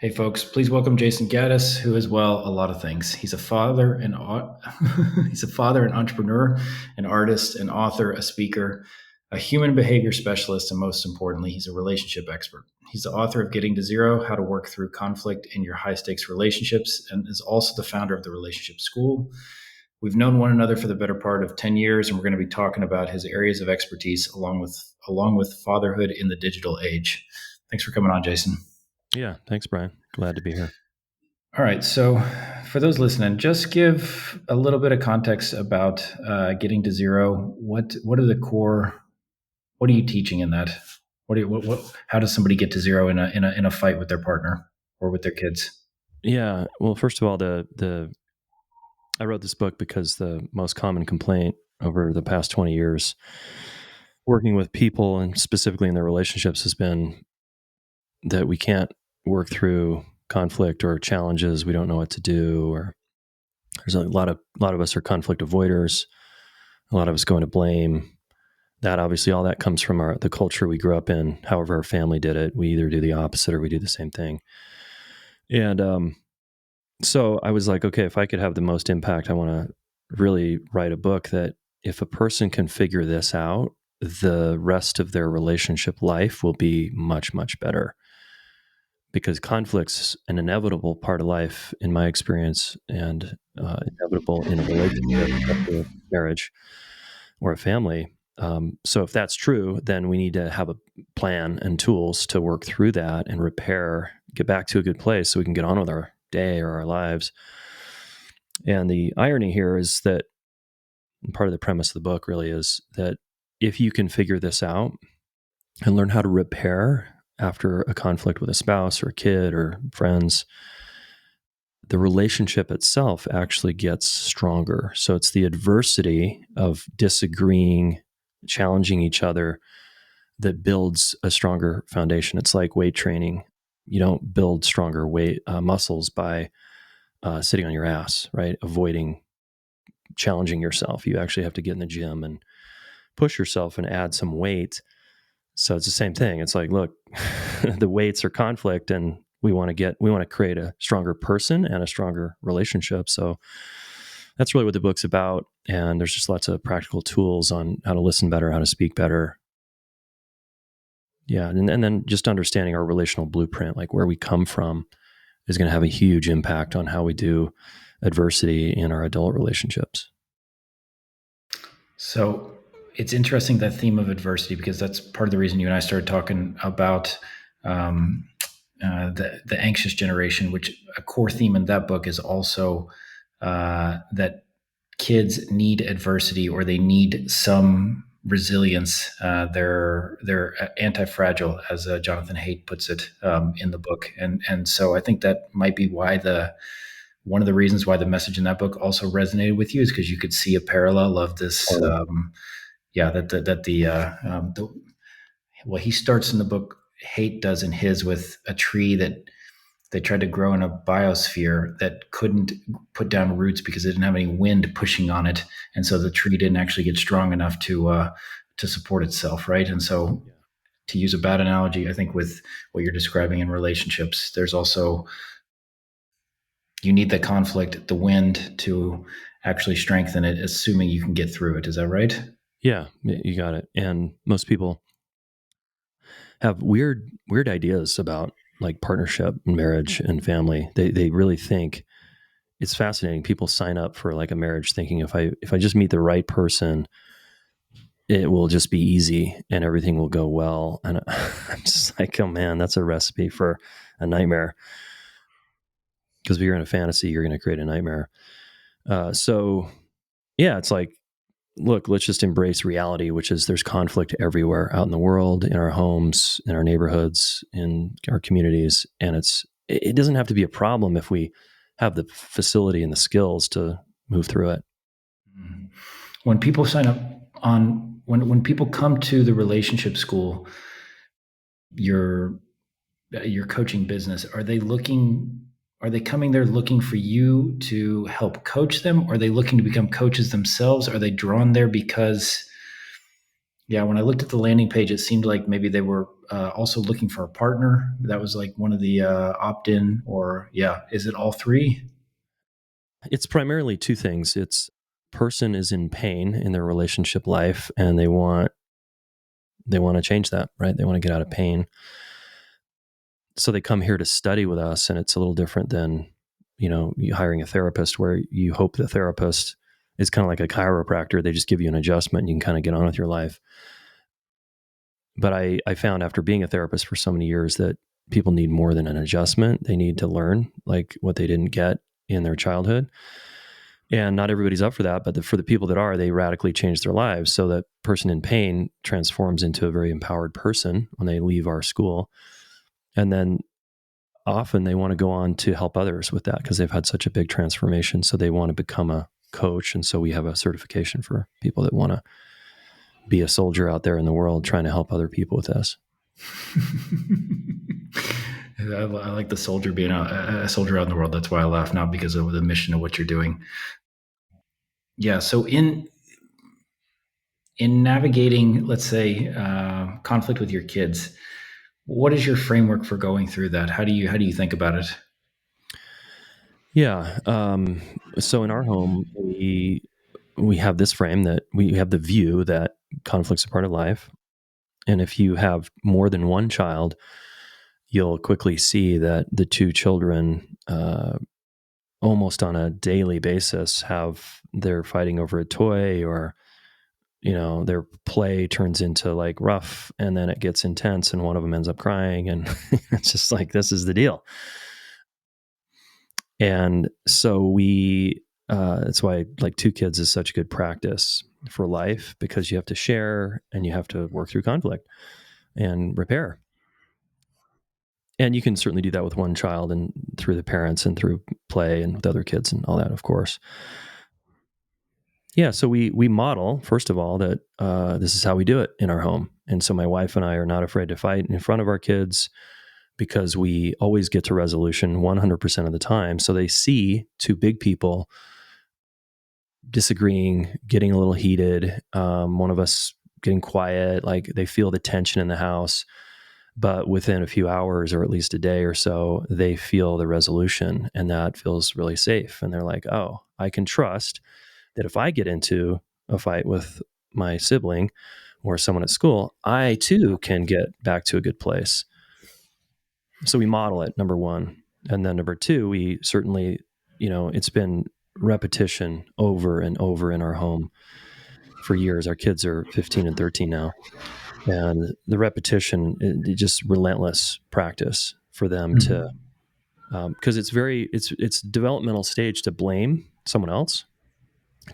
Hey, folks! Please welcome Jayson Gaddis, who is well a lot of things. He's a father and he's a father, an entrepreneur, an artist, an author, a speaker, a human behavior specialist, and most importantly, he's a relationship expert. He's the author of Getting to Zero: How to Work Through Conflict in Your High Stakes Relationships, and is also the founder of the Relationship School. We've known one another for the better part of 10 years, and we're going to be talking about his areas of expertise along with fatherhood in the digital age. Thanks for coming on, Jayson. Yeah, thanks, Brian. Glad to be here. All right. So, for those listening, just give a little bit of context about getting to zero. What are the core? What are you teaching in that? How does somebody get to zero in a fight with their partner or with their kids? Yeah. Well, first of all, the I wrote this book because the most common complaint over the past 20 years working with people and specifically in their relationships has been that we can't work through conflict or challenges. We don't know what to do, or there's a lot of us are conflict avoiders. A lot of us go into blame. That obviously all that comes from the culture we grew up in. However, our family did it. We either do the opposite or we do the same thing. And so I was like, okay, if I could have the most impact, I want to really write a book that if a person can figure this out, the rest of their relationship life will be much, much better. Because conflict's an inevitable part of life, in my experience, and inevitable in a relationship, especially a marriage or a family. So if that's true, then we need to have a plan and tools to work through that and repair, get back to a good place so we can get on with our day or our lives. And the irony here is that part of the premise of the book really is that if you can figure this out and learn how to repair after a conflict with a spouse or a kid or friends, the relationship itself actually gets stronger. So it's the adversity of disagreeing, challenging each other that builds a stronger foundation. It's like weight training. You don't build stronger muscles by sitting on your ass, right? Avoiding challenging yourself. You actually have to get in the gym and push yourself and add some weight. So it's the same thing. It's like, look, the weights are conflict, and we want to create a stronger person and a stronger relationship. So that's really what the book's about. And there's just lots of practical tools on how to listen better, how to speak better. Yeah. And then just understanding our relational blueprint, like where we come from, is going to have a huge impact on how we do adversity in our adult relationships. So it's interesting, that theme of adversity, because that's part of the reason you and I started talking about um, the anxious generation, which a core theme in that book is also that kids need adversity, or they need some resilience. They're anti-fragile, as Jonathan Haidt puts it in the book, and so I think that might be why the one of the reasons why the message in that book also resonated with you, is because you could see a parallel of this. Yeah, well, he starts in the book. Haidt does in his with a tree that they tried to grow in a biosphere that couldn't put down roots because it didn't have any wind pushing on it, and so the tree didn't actually get strong enough to support itself, right? And so, Yeah. to use a bad analogy, I think with what you're describing in relationships, there's also, you need the conflict, the wind, to actually strengthen it, assuming you can get through it. Is that right? Yeah, you got it. And most people have weird ideas about like partnership and marriage and family. They really think it's fascinating. People sign up for like a marriage thinking if I just meet the right person, it will just be easy and everything will go well. And I'm just like, oh man, that's a recipe for a nightmare. Because if you're in a fantasy, you're going to create a nightmare. So yeah, it's like, look, let's just embrace reality, which is there's conflict everywhere out in the world, in our homes, in our neighborhoods, in our communities. And it doesn't have to be a problem if we have the facility and the skills to move through it. Mhm. When people sign up when people come to the relationship school, your your coaching business, are they coming there looking for you to help coach them? Are they looking to become coaches themselves? Are they drawn there because Yeah, when I looked at the landing page, it seemed like maybe they were also looking for a partner. That was like one of the opt-in, or yeah, is it all three? It's primarily two things. It's person is in pain in their relationship life and they want to change that, right? They want to get out of pain. So they come here to study with us, and it's a little different than, you hiring a therapist where you hope the therapist is kind of like a chiropractor. They just give you an adjustment and you can kind of get on with your life. But I found after being a therapist for so many years that people need more than an adjustment. They need to learn like what they didn't get in their childhood. And not everybody's up for that, but for the people that are, they radically change their lives. So that person in pain transforms into a very empowered person when they leave our school. And then often they want to go on to help others with that because they've had such a big transformation. So they want to become a coach. And so we have a certification for people that want to be a soldier out there in the world trying to help other people with this. I like the soldier being a soldier out in the world. That's why I laugh, not because of the mission of what you're doing. Yeah. So in navigating, let's say, conflict with your kids, what is your framework for going through that? How do you think about it? Yeah. So in our home, we have this frame that we have the view that conflict's a part of life. And if you have more than one child, you'll quickly see that the two children, almost on a daily basis, they're fighting over a toy, or their play turns into like rough, and then it gets intense, and one of them ends up crying, and it's just like this is the deal. And so that's why like two kids is such good practice for life, because you have to share and you have to work through conflict and repair. And you can certainly do that with one child and through the parents and through play and with other kids and all that, of course. Yeah, so we model first of all that this is how we do it in our home, and so my wife and I are not afraid to fight in front of our kids because we always get to resolution 100% of the time. So they see two big people disagreeing, getting a little heated, one of us getting quiet, like they feel the tension in the house. But within a few hours, or at least a day or so, they feel the resolution, and that feels really safe. And they're like, oh, I can trust that if I get into a fight with my sibling or someone at school, I too can get back to a good place. So we model it, number one. And then number two, we certainly, it's been repetition over and over in our home for years. Our kids are 15 and 13 now. And the repetition, it just relentless practice for them to, Mhm. because it's developmental stage to blame someone else,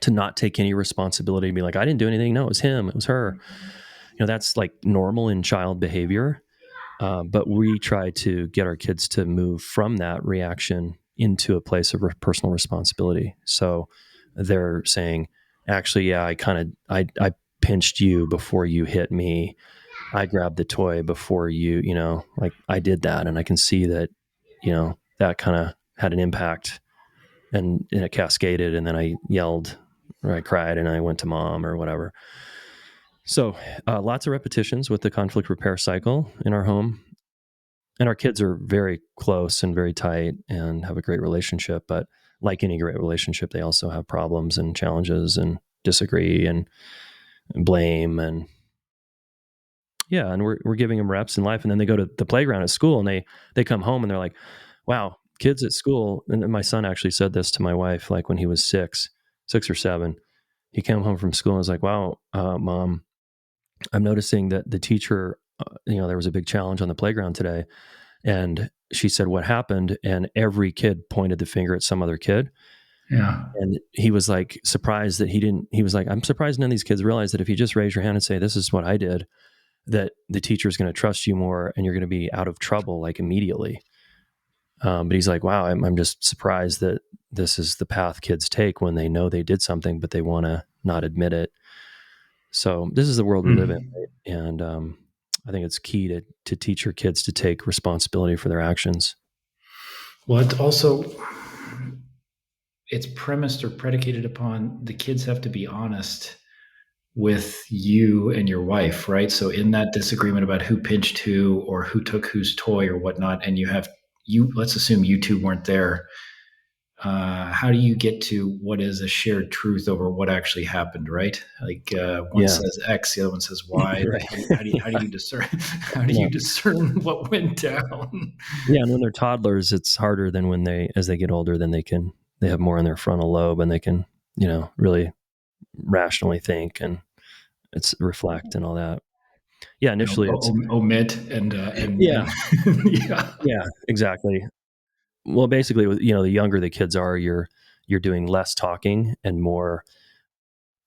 to not take any responsibility and be like, I didn't do anything. No, it was him. It was her. That's like normal in child behavior. But we try to get our kids to move from that reaction into a place of personal responsibility. So they're saying, actually, yeah, I pinched you before you hit me. I grabbed the toy before like I did that. And I can see that, that kind of had an impact, and it cascaded. And then I yelled or I cried and I went to mom or whatever. So lots of repetitions with the conflict repair cycle in our home. And our kids are very close and very tight and have a great relationship. But like any great relationship, they also have problems and challenges and disagree and blame. And yeah, and we're giving them reps in life. And then they go to the playground at school, and they come home and they're like, wow, kids at school. And my son actually said this to my wife, like when he was 6 or 7, he came home from school and was like, wow, mom, I'm noticing that the teacher, there was a big challenge on the playground today. And she said, what happened? And every kid pointed the finger at some other kid. Yeah. And he was like surprised that he was like, I'm surprised none of these kids realize that if you just raise your hand and say, this is what I did, that the teacher is going to trust you more and you're going to be out of trouble like immediately. But he's like, wow, I'm just surprised that this is the path kids take when they know they did something, but they want to not admit it. So this is the world we live in. Mm. Right? And I think it's key to teach your kids to take responsibility for their actions. Well, it's premised or predicated upon the kids have to be honest with you and your wife, right? So in that disagreement about who pinched who or who took whose toy or whatnot, and you, let's assume you two weren't there. How do you get to what is a shared truth over what actually happened, right? Like one Yeah. says X, the other one says Y. Like Right. how do you discern how do Yeah. you discern what went down? Yeah. And when they're toddlers, it's harder than when as they get older, then they have more in their frontal lobe and they can, really rationally think and it's reflect and all that. Yeah. You know, Initially it's, omit and yeah, yeah. yeah, exactly. Well, basically, the younger the kids are, you're doing less talking and more,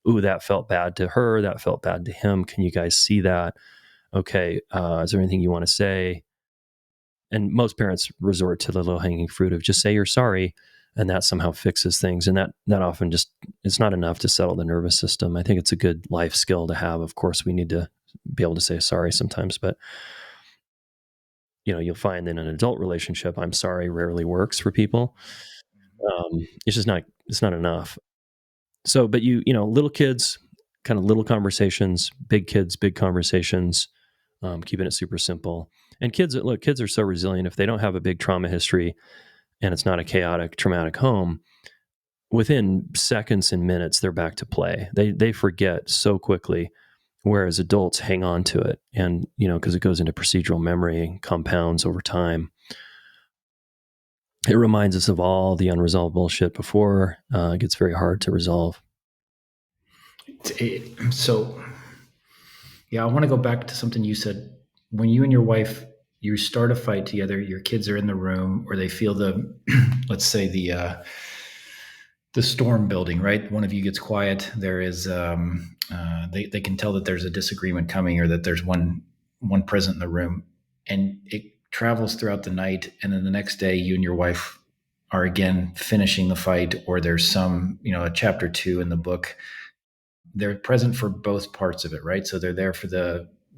ooh, that felt bad to her. That felt bad to him. Can you guys see that? Okay. Is there anything you want to say? And most parents resort to the low hanging fruit of just say you're sorry. And that somehow fixes things. And that often just, it's not enough to settle the nervous system. I think it's a good life skill to have. Of course, we need to be able to say sorry sometimes, but you'll find in an adult relationship, I'm sorry rarely works for people. It's just not, it's not enough. So, but little kids, kind of little conversations, big kids, big conversations, keeping it super simple. And kids are so resilient. If they don't have a big trauma history and it's not a chaotic, traumatic home, within seconds and minutes, they're back to play. They forget so quickly, whereas adults hang on to it. And, because it goes into procedural memory, compounds over time. It reminds us of all the unresolved bullshit before. It gets very hard to resolve. So yeah, I want to go back to something you said. When you and your wife you start a fight together, your kids are in the room, or they feel the let's say the storm building, right? One of you gets quiet. There is they can tell that there's a disagreement coming, or that there's one present in the room, and it travels throughout the night. And then the next day, you and your wife are again finishing the fight, or there's some, a chapter 2 in the book. They're present for both parts of it, right? So they're there for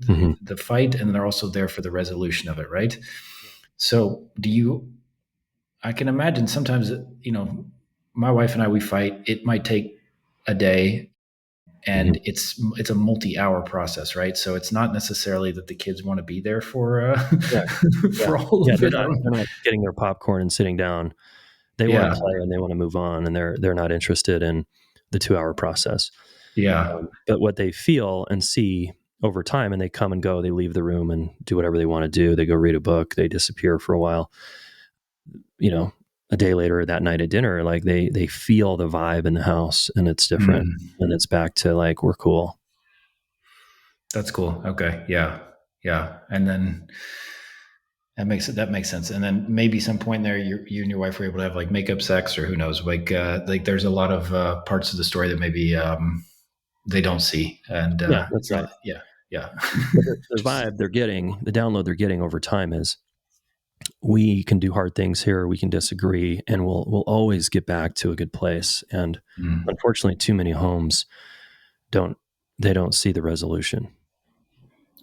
Mm-hmm. the fight, and they're also there for the resolution of it, right? So do you? I can imagine sometimes, my wife and I, we fight. It might take a day, Mm-hmm. and it's a multi-hour process, right? So it's not necessarily that the kids want to be there for Yeah. Yeah. for all Yeah. of They're it. not, they're not getting their popcorn and sitting down. They want to Yeah, play and they want to move on, and they're not interested in the 2 hour process. yeah. But what they feel and see over time, and they come and go, they leave the room and do whatever they want to do. They go read a book, they disappear for a while. A day later, that night at dinner, like they feel the vibe in the house, and it's different, Mm, and it's back to like we're cool. that's cool. Okay, yeah, yeah. And then that makes sense. And then maybe some point there, you and your wife were able to have like makeup sex, or who knows? Like there's a lot of parts of the story that maybe they don't see, and Yeah, that's it's not. right. Yeah, yeah. But the vibe they're getting, the download they're getting over time is we can do hard things here, we can disagree, and we'll always get back to a good place. And Mm, unfortunately, too many homes don't they don't see the resolution.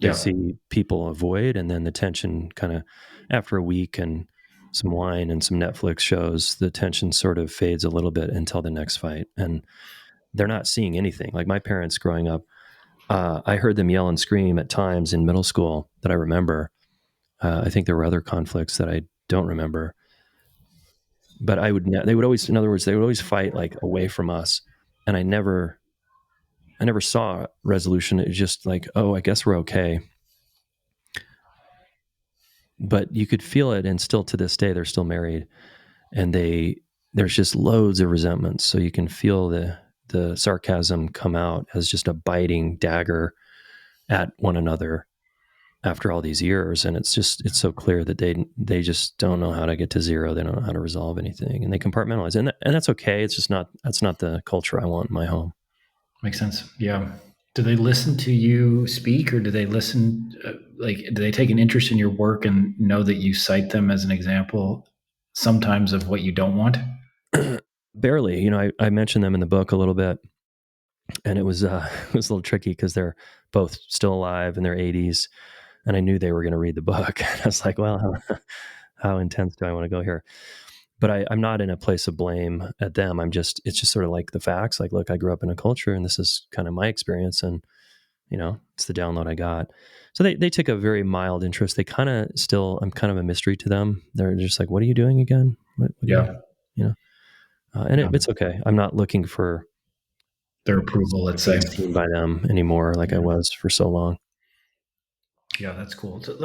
They yeah, see people avoid, and then the tension kind of after a week and some wine and some Netflix shows, the tension sort of fades a little bit until the next fight, and they're not seeing anything. Like my parents growing up, I heard them yell and scream at times in middle school that I remember. I think there were other conflicts that I don't remember, but they would always, in other words, they would always fight like away from us, and I never saw resolution. It was just like, oh, I guess we're okay. But you could feel it, and still to this day, they're still married, and there's just loads of resentment. So you can feel the sarcasm come out as just a biting dagger at one another after all these years, and it's so clear that they just don't know how to get to zero. They don't know how to resolve anything, and they compartmentalize, and that's okay. It's just not that's not the culture I want in my home. makes sense. Yeah. Do they listen to you speak, or do they listen? Like, do they take an interest in your work and know that you cite them as an example sometimes of what you don't want? Barely, I mentioned them in the book a little bit, and it was it was a little tricky because they're both still alive in their 80s, and I knew they were going to read the book. I was like, well, how intense do I want to go here? but I'm not in a place of blame at them. It's just sort of like the facts. Like, look, I grew up in a culture, and this is kind of my experience, and it's the download I got. So they take a very mild interest. They kind of still, I'm kind of a mystery to them. They're just like, what are you doing again? What are you, Yeah. you know? And Yeah. it's okay. I'm not looking for Their approval, let's being say. seen by them anymore, like I Yeah. was for so long. Yeah, that's cool. So,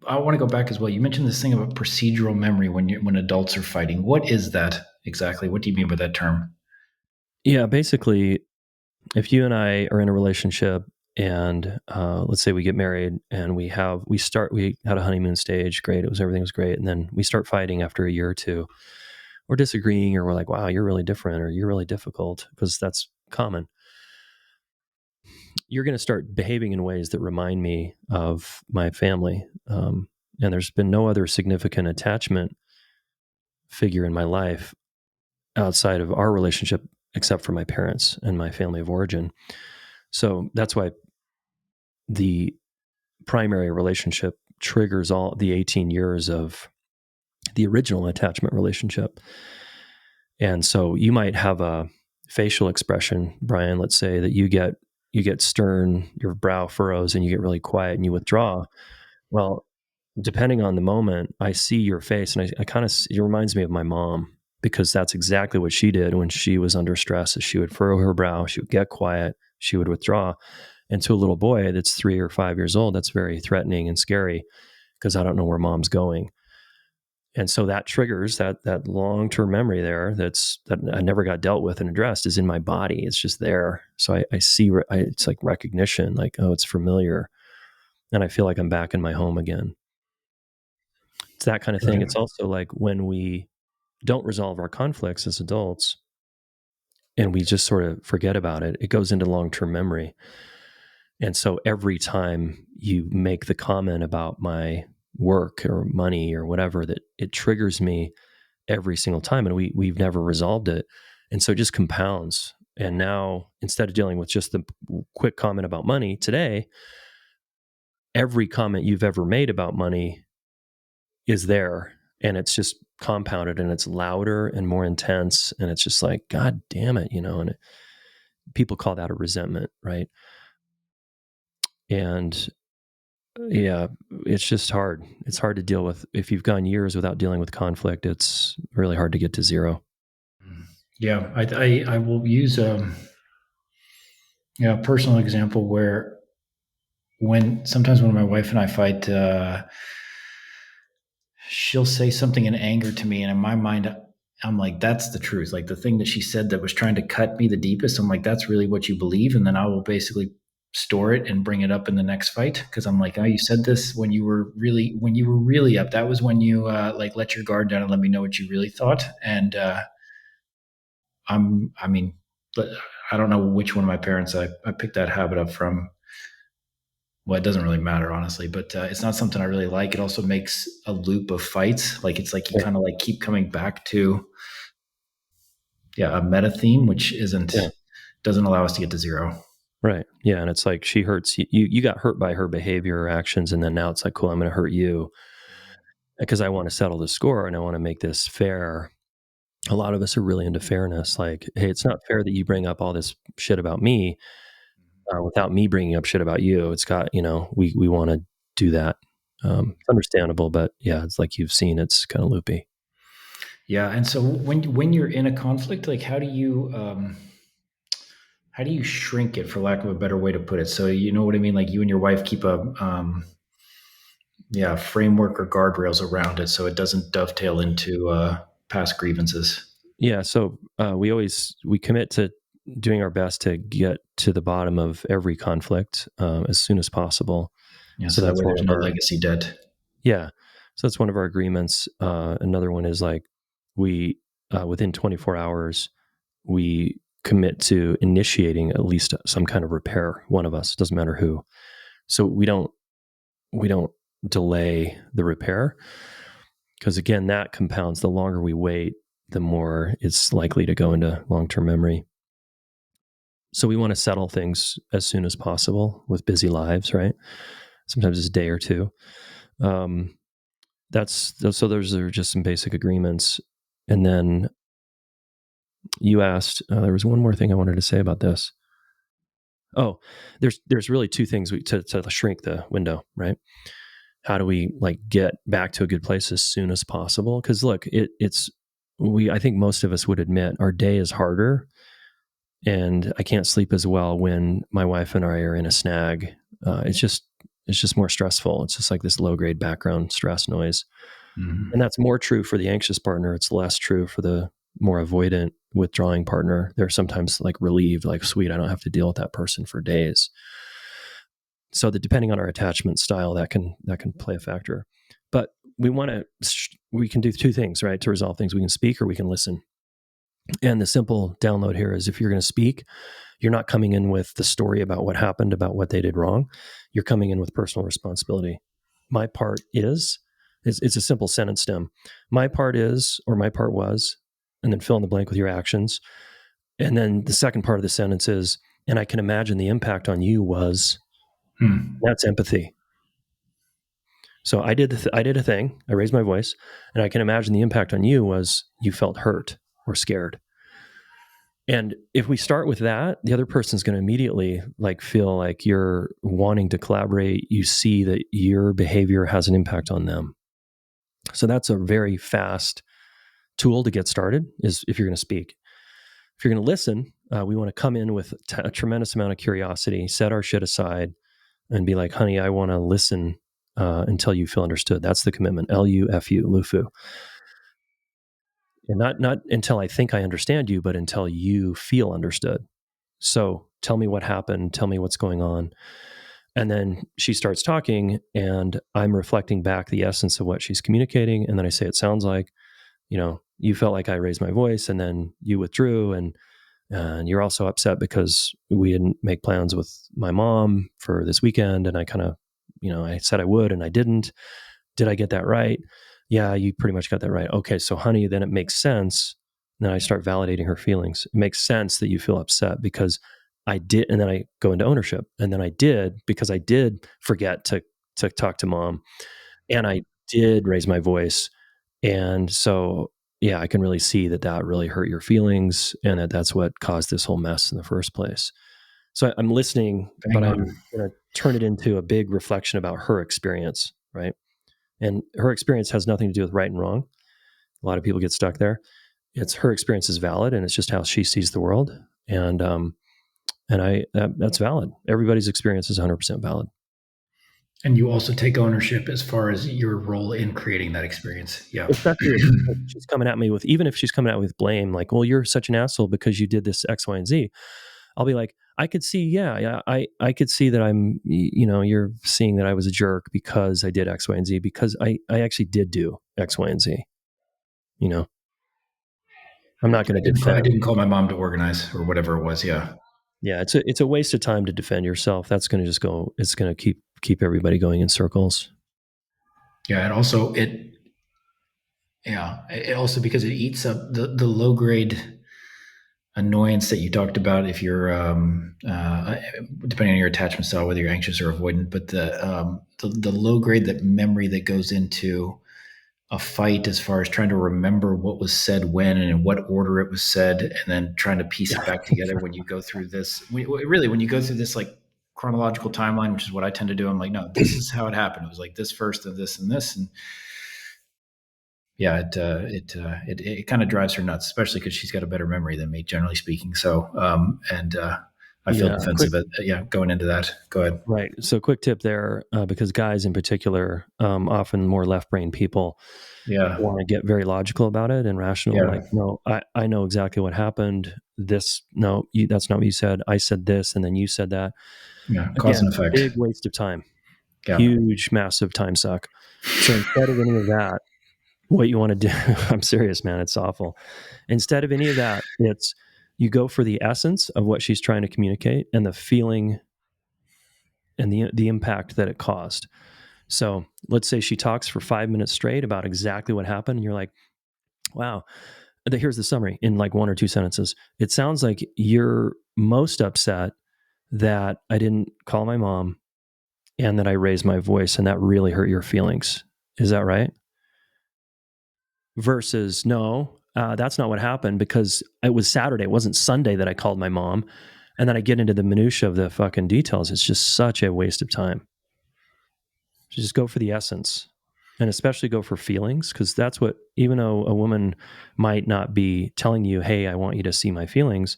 I want to go back as well. You mentioned this thing about procedural memory when adults are fighting. What is that exactly? What do you mean by that term? Yeah, basically, if you and I are in a relationship and let's say we get married and we had a honeymoon stage, great, everything was great, and then we start fighting after a year or two, or disagreeing, or we're like, wow, you're really different, or you're really difficult, because that's common. You're going to start behaving in ways that remind me of my family. And there's been no other significant attachment figure in my life outside of our relationship, except for my parents and my family of origin. So that's why the primary relationship triggers all the 18 years of the original attachment relationship. And so you might have a facial expression, Brian, let's say that you get stern, your brow furrows, and you get really quiet and you withdraw. Well, depending on the moment, I see your face, and I kind of, it reminds me of my mom, because that's exactly what she did when she was under stress. Is she would furrow her brow, she would get quiet, she would withdraw. And to a little boy that's 3 or 5 years old, that's very threatening and scary, because I don't know where mom's going. And so that triggers that long-term memory there that I never got dealt with and addressed, is in my body. It's just there. So I see, it's like recognition, like, oh, it's familiar. And I feel like I'm back in my home again. It's that kind of thing. Right. It's also like when we don't resolve our conflicts as adults and we just sort of forget about it, it goes into long-term memory. And so every time you make the comment about my work or money or whatever, that it triggers me every single time, and we've never resolved it. And so it just compounds. And now, instead of dealing with just the quick comment about money today, every comment you've ever made about money is there, and it's just compounded, and it's louder and more intense, and it's just like, god damn it, and people call that a resentment, right? And yeah, it's just hard. It's hard to deal with. If you've gone years without dealing with conflict, it's really hard to get to zero. Yeah, I will use a personal example where when sometimes when my wife and I fight, she'll say something in anger to me, and in my mind, I'm like, that's the truth. Like the thing that she said that was trying to cut me the deepest, I'm like, that's really what you believe. And then I will basically store it and bring it up in the next fight, because I'm like, oh, you said this when you were really up. That was when you like let your guard down and let me know what you really thought. And I mean, but I don't know which one of my parents I picked that habit up from. Well, it doesn't really matter, honestly, but it's not something I really like. It also makes a loop of fights. Like it's like you Yeah, kind of like keep coming back to, yeah, a meta theme, which yeah, isn't doesn't allow us to get to zero. right. Yeah, and it's like she hurts you. You got hurt by her behavior or actions, and then now it's like, cool, I'm going to hurt you because I want to settle the score and I want to make this fair. A lot of us are really into fairness. Like, hey, it's not fair that you bring up all this shit about me without me bringing up shit about you. It's got, we want to do that. It's understandable, but yeah, it's like you've seen, it's kind of loopy. Yeah, and so when you're in a conflict, like how do you shrink it, for lack of a better way to put it? So you know what I mean? Like you and your wife keep a yeah, framework or guardrails around it so it doesn't dovetail into past grievances. Yeah. So we commit to doing our best to get to the bottom of every conflict as soon as possible. Yeah, So so that that's way one there's of no our, legacy debt. yeah. So that's one of our agreements. Another one is like we, within 24 hours, we commit to initiating at least some kind of repair. One of us, doesn't matter who. So we don't delay the repair, because again, that compounds. The longer we wait, the more it's likely to go into long-term memory. So we want to settle things as soon as possible with busy lives, right? Sometimes it's a day or two. Um, so those are just some basic agreements. And then you asked, there was one more thing I wanted to say about this. Oh, there's really two things to shrink the window, right? How do we like get back to a good place as soon as possible? Because look, I think most of us would admit our day is harder, and I can't sleep as well when my wife and I are in a snag. It's just more stressful. It's just like this low grade background stress noise. And that's more true for the anxious partner. It's less true for the more avoidant withdrawing partner. They're sometimes like relieved, like, sweet, I don't have to deal with that person for days. So depending on our attachment style, that can play a factor. But we can do two things, right? To resolve things, we can speak or we can listen. And the simple download here is, if you're going to speak, you're not coming in with the story about what happened, about what they did wrong. You're coming in with personal responsibility. My part is, it's a simple sentence stem. My part is, or my part was, and then fill in the blank with your actions. And then the second part of the sentence is, and I can imagine the impact on you was, that's empathy. So I did a thing. I raised my voice, and I can imagine the impact on you was you felt hurt or scared. And if we start with that, the other person's going to immediately like feel like you're wanting to collaborate. You see that your behavior has an impact on them. So that's a very fast tool to get started, is if you're going to speak. If you're going to listen, we want to come in with a tremendous amount of curiosity, set our shit aside, and be like, honey, I want to listen until you feel understood. That's the commitment. LUFU, LUFU. And not until I think I understand you, but until you feel understood. So tell me what happened. Tell me what's going on. And then she starts talking, and I'm reflecting back the essence of what she's communicating. And then I say, it sounds like, you felt like I raised my voice, and then you withdrew, and you're also upset because we didn't make plans with my mom for this weekend. And I kind of, I said I would, and I didn't. Did I get that right? Yeah, you pretty much got that right. Okay, so honey, then it makes sense. And then I start validating her feelings. It makes sense that you feel upset because I did, and then I go into ownership. And then I did, because I did forget to talk to mom, and I did raise my voice. And so, yeah, I can really see that really hurt your feelings, and that's what caused this whole mess in the first place. So I'm listening, but I'm going to turn it into a big reflection about her experience, right? And her experience has nothing to do with right and wrong. A lot of people get stuck there. It's her experience is valid, and it's just how she sees the world. And that's valid. Everybody's experience is 100% valid. And you also take ownership as far as your role in creating that experience. Yeah. Especially if she's coming at me with, even if she's coming at me with blame, like, well, you're such an asshole because you did this X, Y, and Z. I'll be like, I could see, I could see that I'm, you're seeing that I was a jerk because I did X, Y, and Z, because I actually did do X, Y, and Z. I'm not going to defend. I didn't call my mom to organize or whatever it was. Yeah. Yeah. It's a waste of time to defend yourself. That's going to just go, it's going to keep everybody going in circles. Yeah. And also also because it eats up the low grade annoyance that you talked about, if you're depending on your attachment style, whether you're anxious or avoidant, but the low grade, that memory that goes into a fight, as far as trying to remember what was said when and in what order it was said, and then trying to piece it back together when you go through this, when you go through this like chronological timeline, which is what I tend to do. I'm like, no, this is how it happened. It was like this first, and this and this, and yeah, it kind of drives her nuts, especially because she's got a better memory than me, generally speaking. So, I feel defensive. Going into that. Go ahead. Right. So, quick tip there, because guys in particular, often more left brain people, want to get very logical about it and rational. Yeah. Like, no, I know exactly what happened. That's not what you said. I said this, and then you said that. Yeah. Cause and effect. Big waste of time. Yeah. Huge, massive time suck. So instead of any of that, what you want to do, I'm serious, man, it's awful. Instead of any of that, it's you go for the essence of what she's trying to communicate and the feeling and the impact that it caused. So let's say she talks for 5 minutes straight about exactly what happened. And you're like, wow, here's the summary in like 1 or 2 sentences. It sounds like you're most upset that I didn't call my mom and that I raised my voice, and that really hurt your feelings. Is that right? versus no, that's not what happened because it was Saturday. It wasn't Sunday that I called my mom. And then I get into the minutia of the fucking details. It's just such a waste of time. Just go for the essence, and especially go for feelings, because that's what, even though a woman might not be telling you, hey, I want you to see my feelings,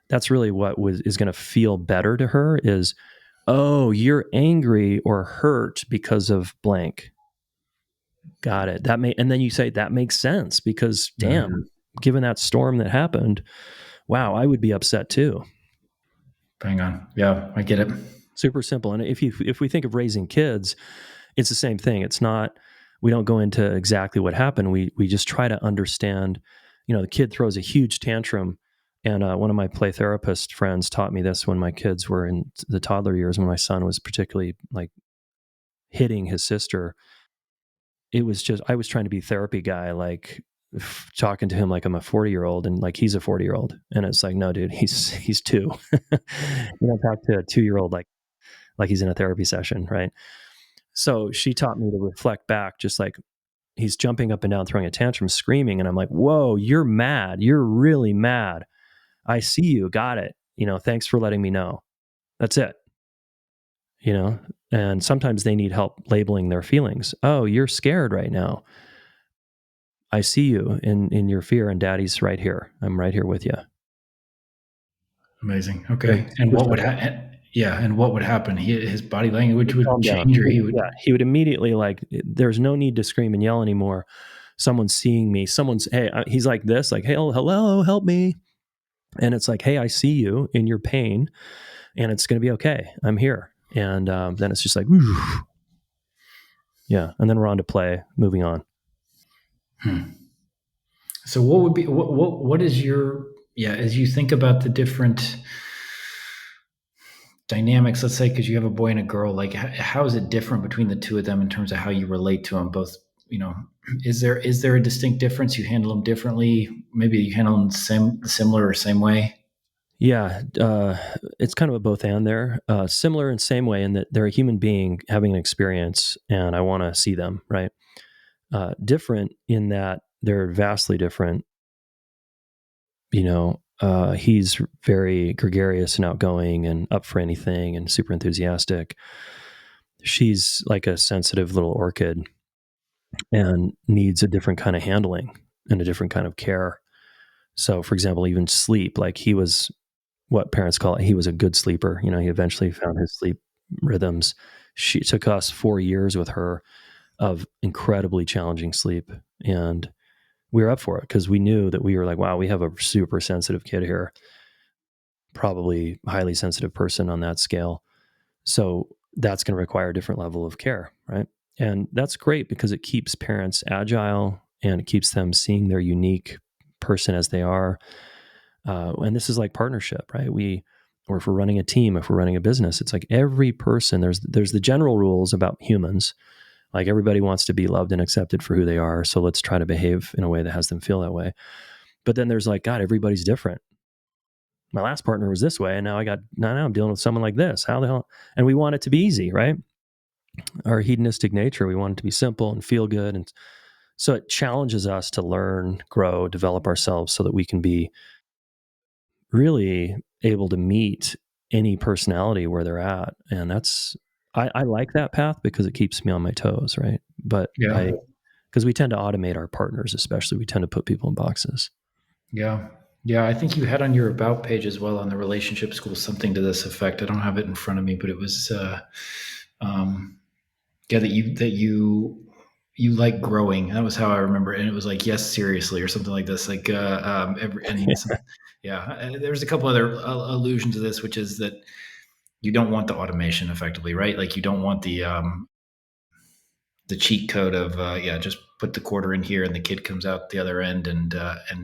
that's really what is going to feel better to her is, oh, you're angry or hurt because of blank. Got it. And then you say that makes sense because Mm-hmm. damn, given that storm that happened, wow, I would be upset too. Bang on. Yeah, I get it. Super simple. And if we think of raising kids, it's the same thing. It's not, we don't go into exactly what happened. We just try to understand, the kid throws a huge tantrum. And one of my play therapist friends taught me this when my kids were in the toddler years, when my son was particularly like hitting his sister. It was just, I was trying to be therapy guy, like talking to him like I'm a 40-year-old and like he's a 40-year-old. And it's like, no, dude, he's two. You don't talk to a 2-year-old like he's in a therapy session, right? So she taught me to reflect back, just like he's jumping up and down, throwing a tantrum, screaming. And I'm like, whoa, you're mad. You're really mad. I see you. Got it. Thanks for letting me know. That's it. And sometimes they need help labeling their feelings. Oh, you're scared right now. I see you in your fear, and daddy's right here. I'm right here with you. Amazing. Yeah, Okay. And super what would simple. happen? Yeah. And what would happen? His body language He'd would calm down. change, or he would. Yeah, he would immediately, like, there's no need to scream and yell anymore. Someone's seeing me. Hey, he's like this, like, hey, hello, help me. And it's like, hey, I see you in your pain, and it's going to be okay. I'm here. And then it's just like, whew. Yeah. And then we're on to play, moving on. Hmm. So what would be what is your, yeah, as you think about the different dynamics, let's say, because you have a boy and a girl, like how is it different between the two of them in terms of how you relate to them both? You know, is there a distinct difference? You handle them differently? Maybe you handle them similar or same way? Yeah. It's kind of a both and there. Similar in same way in that they're a human being having an experience, and I want to see them, right? Different in that they're vastly different. He's very gregarious and outgoing and up for anything and super enthusiastic. She's like a sensitive little orchid and needs a different kind of handling and a different kind of care. So, for example, even sleep, like he was what parents call it, he was a good sleeper. He eventually found his sleep rhythms. She took us 4 years with her of incredibly challenging sleep. And we were up for it because we knew that we were like, wow, we have a super sensitive kid here, probably highly sensitive person on that scale. So that's going to require a different level of care, right? And that's great because it keeps parents agile and it keeps them seeing their unique person as they are. And this is like partnership, right? Or if we're running a team, if we're running a business, it's like every person, there's the general rules about humans. Like everybody wants to be loved and accepted for who they are. So let's try to behave in a way that has them feel that way. But then there's like, God, everybody's different. My last partner was this way. And now I'm dealing with someone like this. How the hell? And we want it to be easy, right? Our hedonistic nature, we want it to be simple and feel good. And so it challenges us to learn, grow, develop ourselves so that we can be really able to meet any personality where they're at. And I like that path because it keeps me on my toes, right? But Yeah. because we tend to automate our partners, especially, we tend to put people in boxes. Yeah. Yeah. I think you had on your about page as well on the relationship school something to this effect. I don't have it in front of me, but it was um, yeah, that you like growing. That was how I remember it. And it was like, yes, seriously, or something like this. Like yeah. There's a couple other allusions to this, which is that you don't want the automation effectively, right? Like you don't want the cheat code of yeah, just put the quarter in here and the kid comes out the other end, and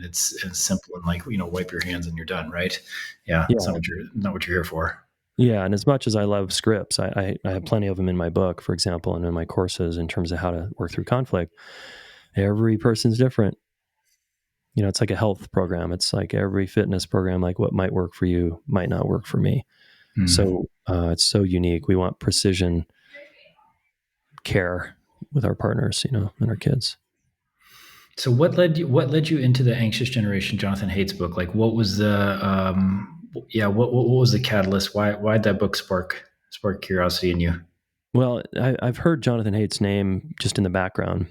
it's simple and like, wipe your hands and you're done, right? Yeah, it's Yeah. not what you're here for. Yeah. And as much as I love scripts, I have plenty of them in my book, for example, and in my courses in terms of how to work through conflict. Every person's different. It's like a health program. It's like every fitness program, like what might work for you might not work for me. Mm. So it's so unique. We want precision care with our partners, and our kids. So what led you into the anxious generation, Jonathan Haidt's book? Like, what was the what was the catalyst? Why did that book spark curiosity in you? Well, I've heard Jonathan Haidt's name just in the background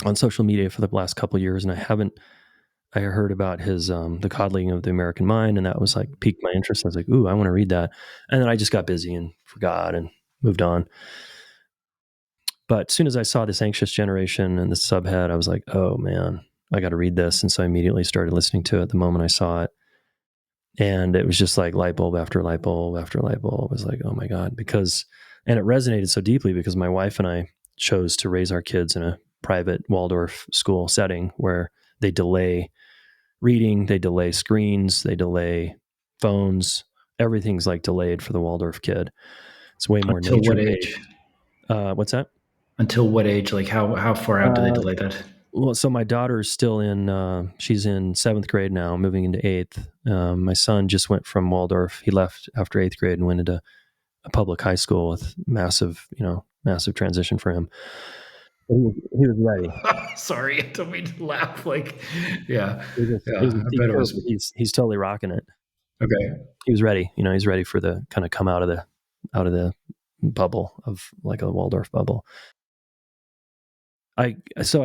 on social media for the last couple of years, and I heard about his The Coddling of the American Mind, and that was like piqued my interest. I was like, ooh, I want to read that. And then I just got busy and forgot and moved on. But as soon as I saw this anxious generation and the subhead, I was like, oh man, I got to read this. And so I immediately started listening to it the moment I saw it. And it was just like light bulb after light bulb after light bulb. I was like, oh my God, and it resonated so deeply because my wife and I chose to raise our kids in a private Waldorf school setting where they delay reading, they delay screens, they delay phones. Everything's like delayed for the Waldorf kid. It's way more Until nature what age? based. What's that? Until what age? Like how far out do they Uh, delay that? well, so my daughter's still she's in seventh grade now, moving into eighth. My son just went from Waldorf. He left after eighth grade and went into a public high school with massive transition for him. He was ready. Sorry, I don't mean to laugh. Like, yeah, It was a I steep bet it curve, was but he's totally rocking it. okay. He was ready. He's ready for the kind of come out of the bubble of like a Waldorf bubble. I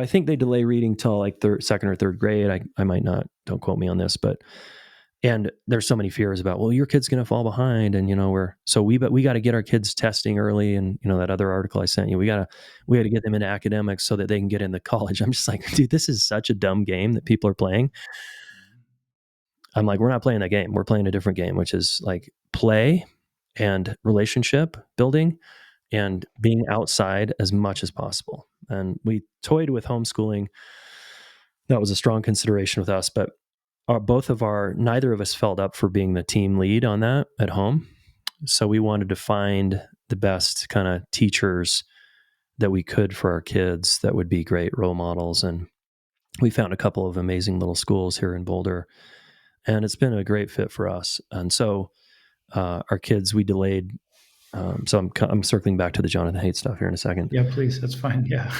think they delay reading till like second or third grade. I might not, don't quote me on this, but and there's so many fears about, well, your kid's going to fall behind, and we got to get our kids testing early, and that other article I sent you, we got to get them into academics so that they can get into college. I'm just like, dude, this is such a dumb game that people are playing. I'm like, we're not playing that game. We're playing a different game, which is like play and relationship building and being outside as much as possible. And we toyed with homeschooling. That was a strong consideration with us, but neither of us felt up for being the team lead on that at home. So we wanted to find the best kind of teachers that we could for our kids that would be great role models. And we found a couple of amazing little schools here in Boulder, and it's been a great fit for us. And so our kids, we delayed. So I'm circling back to the Jonathan Haidt stuff here in a second. Yeah, please. That's fine. Yeah.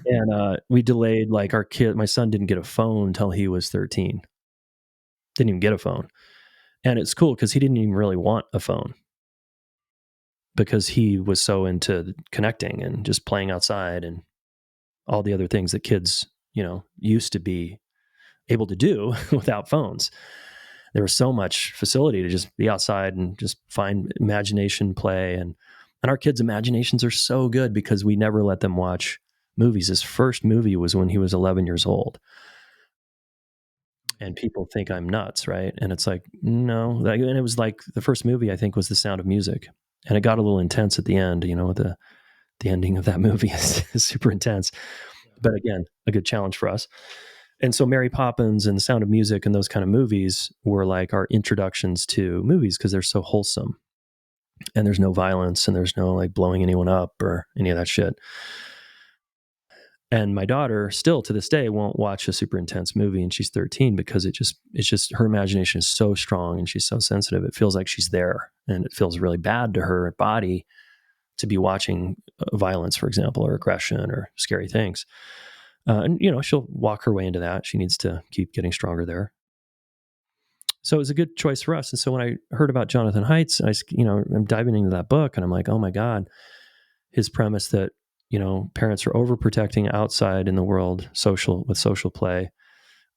And we delayed, like, my son didn't get a phone until he was 13. Didn't even get a phone. And it's cool because he didn't even really want a phone because he was so into connecting and just playing outside and all the other things that kids, used to be able to do without phones. There was so much facility to just be outside and just find imagination play. And our kids' imaginations are so good because we never let them watch movies. His first movie was when he was 11 years old. And people think I'm nuts, right? And it's like, no. And it was like the first movie, I think, was The Sound of Music. And it got a little intense at the end. The ending of that movie is super intense. But again, a good challenge for us. And so Mary Poppins and The Sound of Music and those kind of movies were like our introductions to movies because they're so wholesome and there's no violence and there's no like blowing anyone up or any of that shit. And my daughter still to this day won't watch a super intense movie, and she's 13 because it's just her imagination is so strong and she's so sensitive. It feels like she's there, and it feels really bad to her body to be watching violence, for example, or aggression or scary things. And she'll walk her way into that. She needs to keep getting stronger there. So it was a good choice for us. And so when I heard about Jonathan Haidt's, I'm diving into that book, and I'm like, oh my God, his premise that parents are overprotecting outside in the world, social play,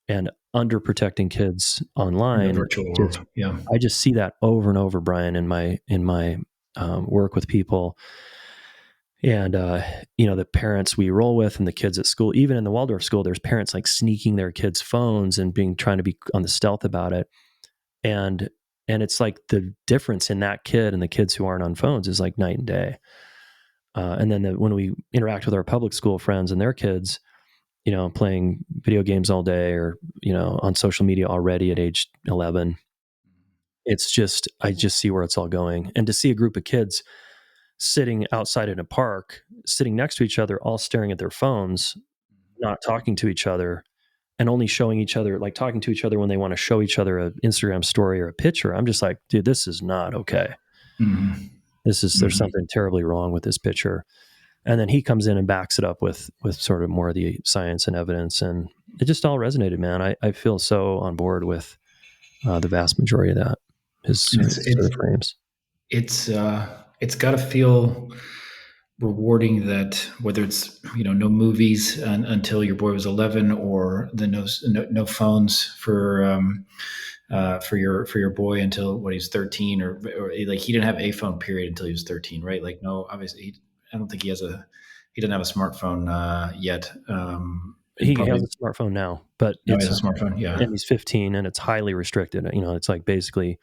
and underprotecting kids In the online. virtual world. Yeah. I just see that over and over, Brian, in my work with people. And, the parents we roll with and the kids at school, even in the Waldorf school, there's parents like sneaking their kids' phones and trying to be on the stealth about it. And it's like the difference in that kid and the kids who aren't on phones is like night and day. And then when we interact with our public school friends and their kids, playing video games all day or, on social media already at age 11, I just see where it's all going. And to see a group of kids sitting outside in a park, sitting next to each other, all staring at their phones, not talking to each other, and only showing each other, like talking to each other when they want to show each other an Instagram story or a picture. I'm just like, dude, this is not okay. Mm-hmm. There's something terribly wrong with this picture. And then he comes in and backs it up with sort of more of the science and evidence, and it just all resonated, man. I feel so on board with the vast majority of that. His It's sort it's of frames. it's got to feel rewarding that whether it's no movies until your boy was 11, or the no phones for your boy until when he's 13, or like he didn't have a phone period until he was 13, right? Like no, obviously I don't think he doesn't have a smartphone yet, and He has probably a smartphone now, but no, he has a smartphone. and Yeah, he's 15 and it's highly restricted. It's like basically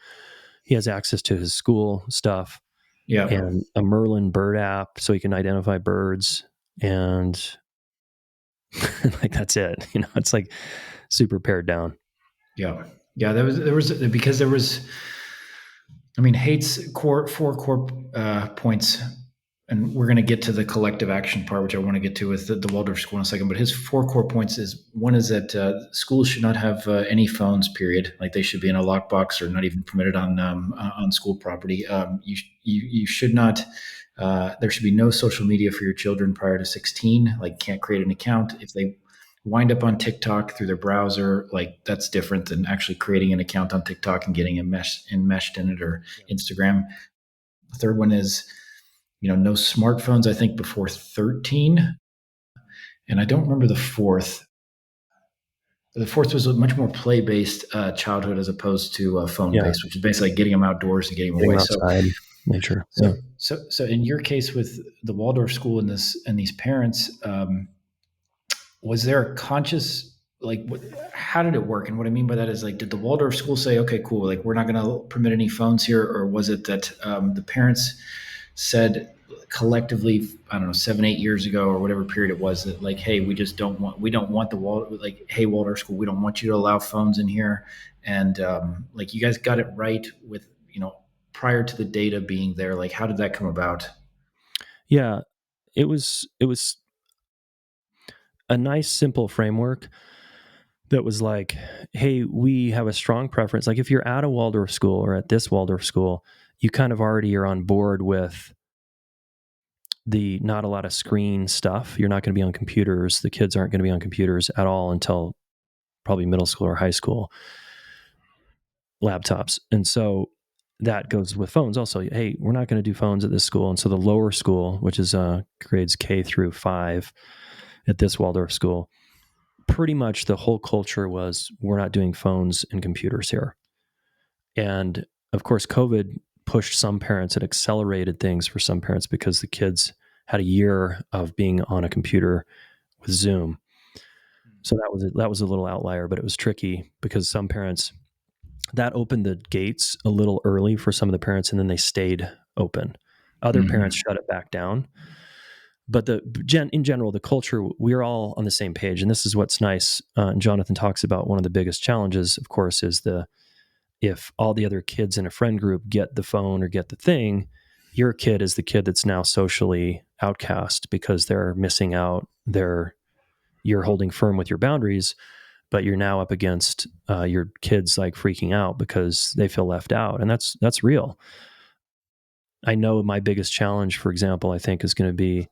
he has access to his school stuff yeah, and a Merlin bird app so he can identify birds, and like that's it. It's like super pared down. yeah, yeah. There was because there was. I mean, hate's four core points, and we're going to get to the collective action part, which I want to get to with the Waldorf school in a second. But his four core points is one is that schools should not have any phones. Period. Like they should be in a lockbox or not even permitted on school property. You should not. There should be no social media for your children prior to 16. Like, can't create an account if they wind up on TikTok through their browser. Like, that's different than actually creating an account on TikTok and getting enmeshed in it, or Instagram. The third one is, no smartphones, I think, before 13. And I don't remember the fourth. The fourth was a much more play based childhood as opposed to phone Yeah, based, which is basically like getting them outdoors and getting them getting away. him So, outside, nature. Yeah, so in your case with the Waldorf school and these parents, was there a conscious, like, how did it work? And what I mean by that is, like, did the Waldorf school say, okay, cool, like we're not going to permit any phones here, or was it that the parents said collectively, I don't know, 7 8 years ago or whatever period it was, that, like, hey, we don't want the like, hey, Waldorf school, we don't want you to allow phones in here, and like, you guys got it right with, prior to the data being there, like, how did that come about? yeah. It was a nice simple framework that was like, hey, we have a strong preference. Like if you're at a Waldorf school or at this Waldorf school, you kind of already are on board with the not a lot of screen stuff. You're not going to be on computers. The kids aren't going to be on computers at all until probably middle school or high school, laptops. And so that goes with phones also. Hey, we're not going to do phones at this school. And so the lower school, which is grades K through 5 at this Waldorf school, pretty much the whole culture was we're not doing phones and computers here. And of course, COVID pushed some parents, it accelerated things for some parents because the kids had a year of being on a computer with Zoom. So that was a little outlier, but it was tricky because some parents, that opened the gates a little early for some of the parents, and then they stayed open. Other parents Mm-hmm. shut it back down. But in general, the culture, we're all on the same page, and this is what's nice. And Jonathan talks about one of the biggest challenges, of course, is if all the other kids in a friend group get the phone or get the thing, your kid is the kid that's now socially outcast because they're missing out. You're holding firm with your boundaries, but you're now up against your kids like freaking out because they feel left out, and that's real. I know my biggest challenge, for example, I think is going to be,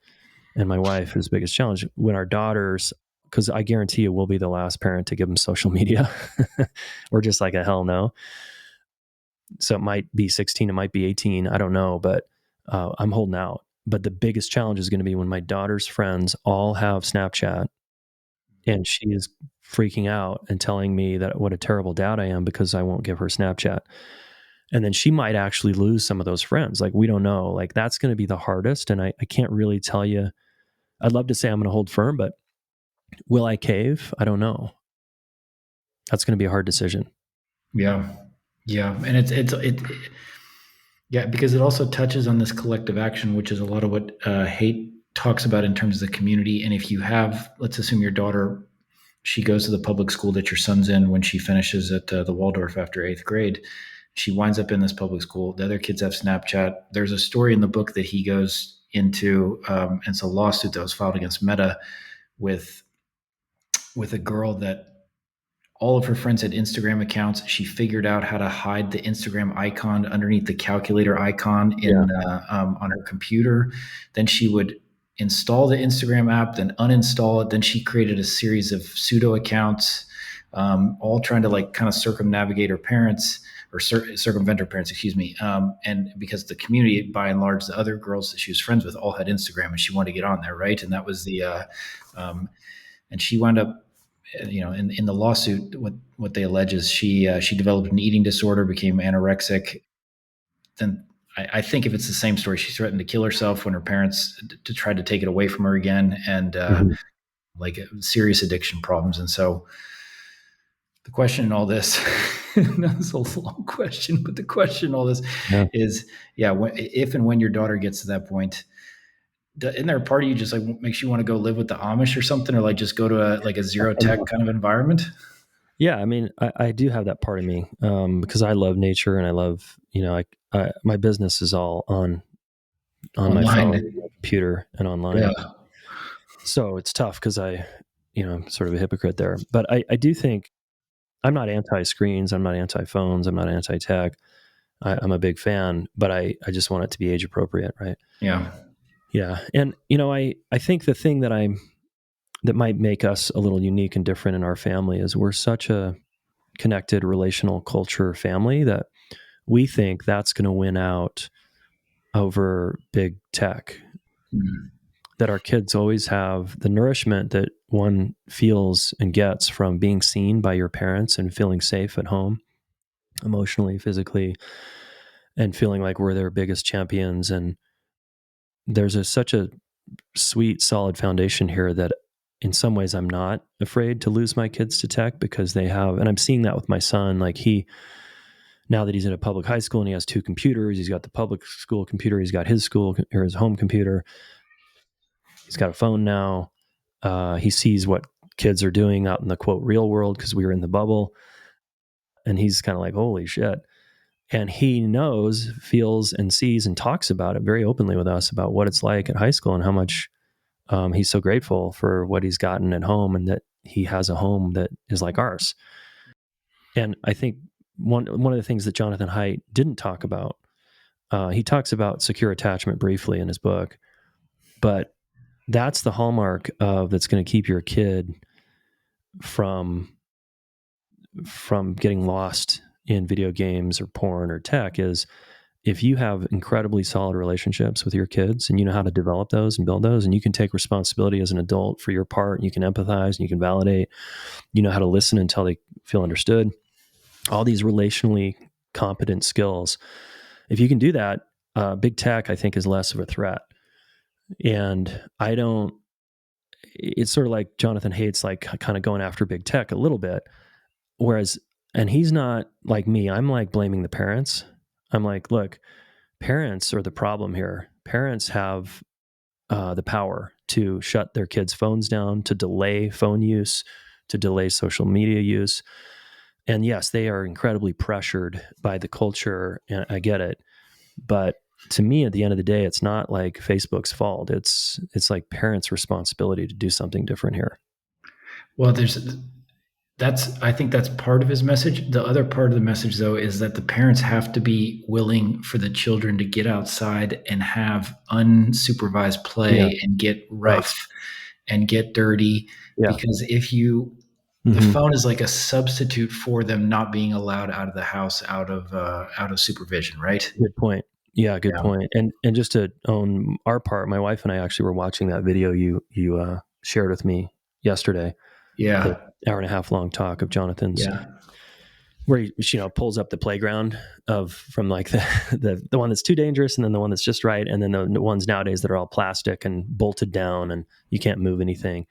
and my wife's biggest challenge when our daughters, because I guarantee you we'll be the last parent to give them social media. We're just like a hell no. So it might be 16, it might be 18, I don't know, but I'm holding out. But the biggest challenge is going to be when my daughter's friends all have Snapchat and she is freaking out and telling me that what a terrible dad I am because I won't give her Snapchat. And then she might actually lose some of those friends. Like, we don't know. Like, that's going to be the hardest. And I can't really tell you. I'd love to say I'm going to hold firm, but will I cave? I don't know. That's going to be a hard decision. Yeah, yeah, and yeah, because it also touches on this collective action, which is a lot of what hate talks about in terms of the community. And if you have, let's assume your daughter, she goes to the public school that your son's in when she finishes at the Waldorf after 8th grade. She winds up in this public school. The other kids have Snapchat. There's a story in the book that he goes into, and it's a lawsuit that was filed against Meta with a girl that all of her friends had Instagram accounts. She figured out how to hide the Instagram icon underneath the calculator icon Yeah. in on her computer. Then she would install the Instagram app, then uninstall it. Then she created a series of pseudo accounts, all trying to like kind of circumnavigate her parents or circumvent her parents, excuse me. And because the community, by and large, the other girls that she was friends with all had Instagram, and she wanted to get on there, right? And that was and she wound up, in the lawsuit, what they allege is she developed an eating disorder, became anorexic. Then I think if it's the same story, she threatened to kill herself when her parents tried to take it away from her again, and Mm-hmm. like serious addiction problems. And so the question in all this, that's a long question, but the question in all this Yeah. is, yeah, if and when your daughter gets to that point, isn't there a part of you just like makes you want to go live with the Amish or something, or like just go to a zero I tech know. kind of environment? Yeah, I mean, I do have that part of me because I love nature and I love, my business is all on my phone, Online? my computer, and online. Yeah. So it's tough because I'm sort of a hypocrite there. But I do think I'm not anti-screens, I'm not anti-phones, I'm not anti-tech. I'm a big fan, but I just want it to be age appropriate, right? Yeah. Yeah, and I think the thing that might make us a little unique and different in our family is we're such a connected relational culture family that we think that's going to win out over big tech. Mm. That our kids always have the nourishment that one feels and gets from being seen by your parents and feeling safe at home, emotionally, physically, and feeling like we're their biggest champions. And there's such a sweet, solid foundation here that in some ways I'm not afraid to lose my kids to tech because they have, and I'm seeing that with my son. Like now that he's in a public high school and he has two computers, he's got the public school computer, he's got his school or his home computer, he's got a phone now. He sees what kids are doing out in the quote real world because we were in the bubble, and he's kind of like, holy shit. And he knows, feels, and sees and talks about it very openly with us about what it's like at high school and how much he's so grateful for what he's gotten at home and that he has a home that is like ours. And I think one of the things that Jonathan Haidt didn't talk about, he talks about secure attachment briefly in his book, but that's the hallmark of that's going to keep your kid from getting lost in video games or porn or tech is if you have incredibly solid relationships with your kids and you know how to develop those and build those, and you can take responsibility as an adult for your part, and you can empathize and you can validate, you know how to listen until they feel understood, all these relationally competent skills. If you can do that, big tech, I think, is less of a threat. And it's sort of like Jonathan Haidt's like kind of going after big tech a little bit. Whereas, and he's not like me, I'm like blaming the parents. I'm like, look, parents are the problem here. Parents have the power to shut their kids' phones down, to delay phone use, to delay social media use. And yes, they are incredibly pressured by the culture, and I get it. But to me, at the end of the day, it's not like Facebook's fault. It's like parents' responsibility to do something different here. Well, I think that's part of his message. The other part of the message, though, is that the parents have to be willing for the children to get outside and have unsupervised Yeah, play and get right. rough and get dirty. Yeah. Because the Mm-hmm. phone is like a substitute for them not being allowed out of the house, out of supervision, right? Good point. Yeah, good Yeah. point. And just to own our part, my wife and I actually were watching that video you shared with me yesterday, the Yeah. hour and a half long talk of Jonathan's, Yeah. where he pulls up the playground of from like the one that's too dangerous, and then the one that's just right, and then the ones nowadays that are all plastic and bolted down and you can't move anything.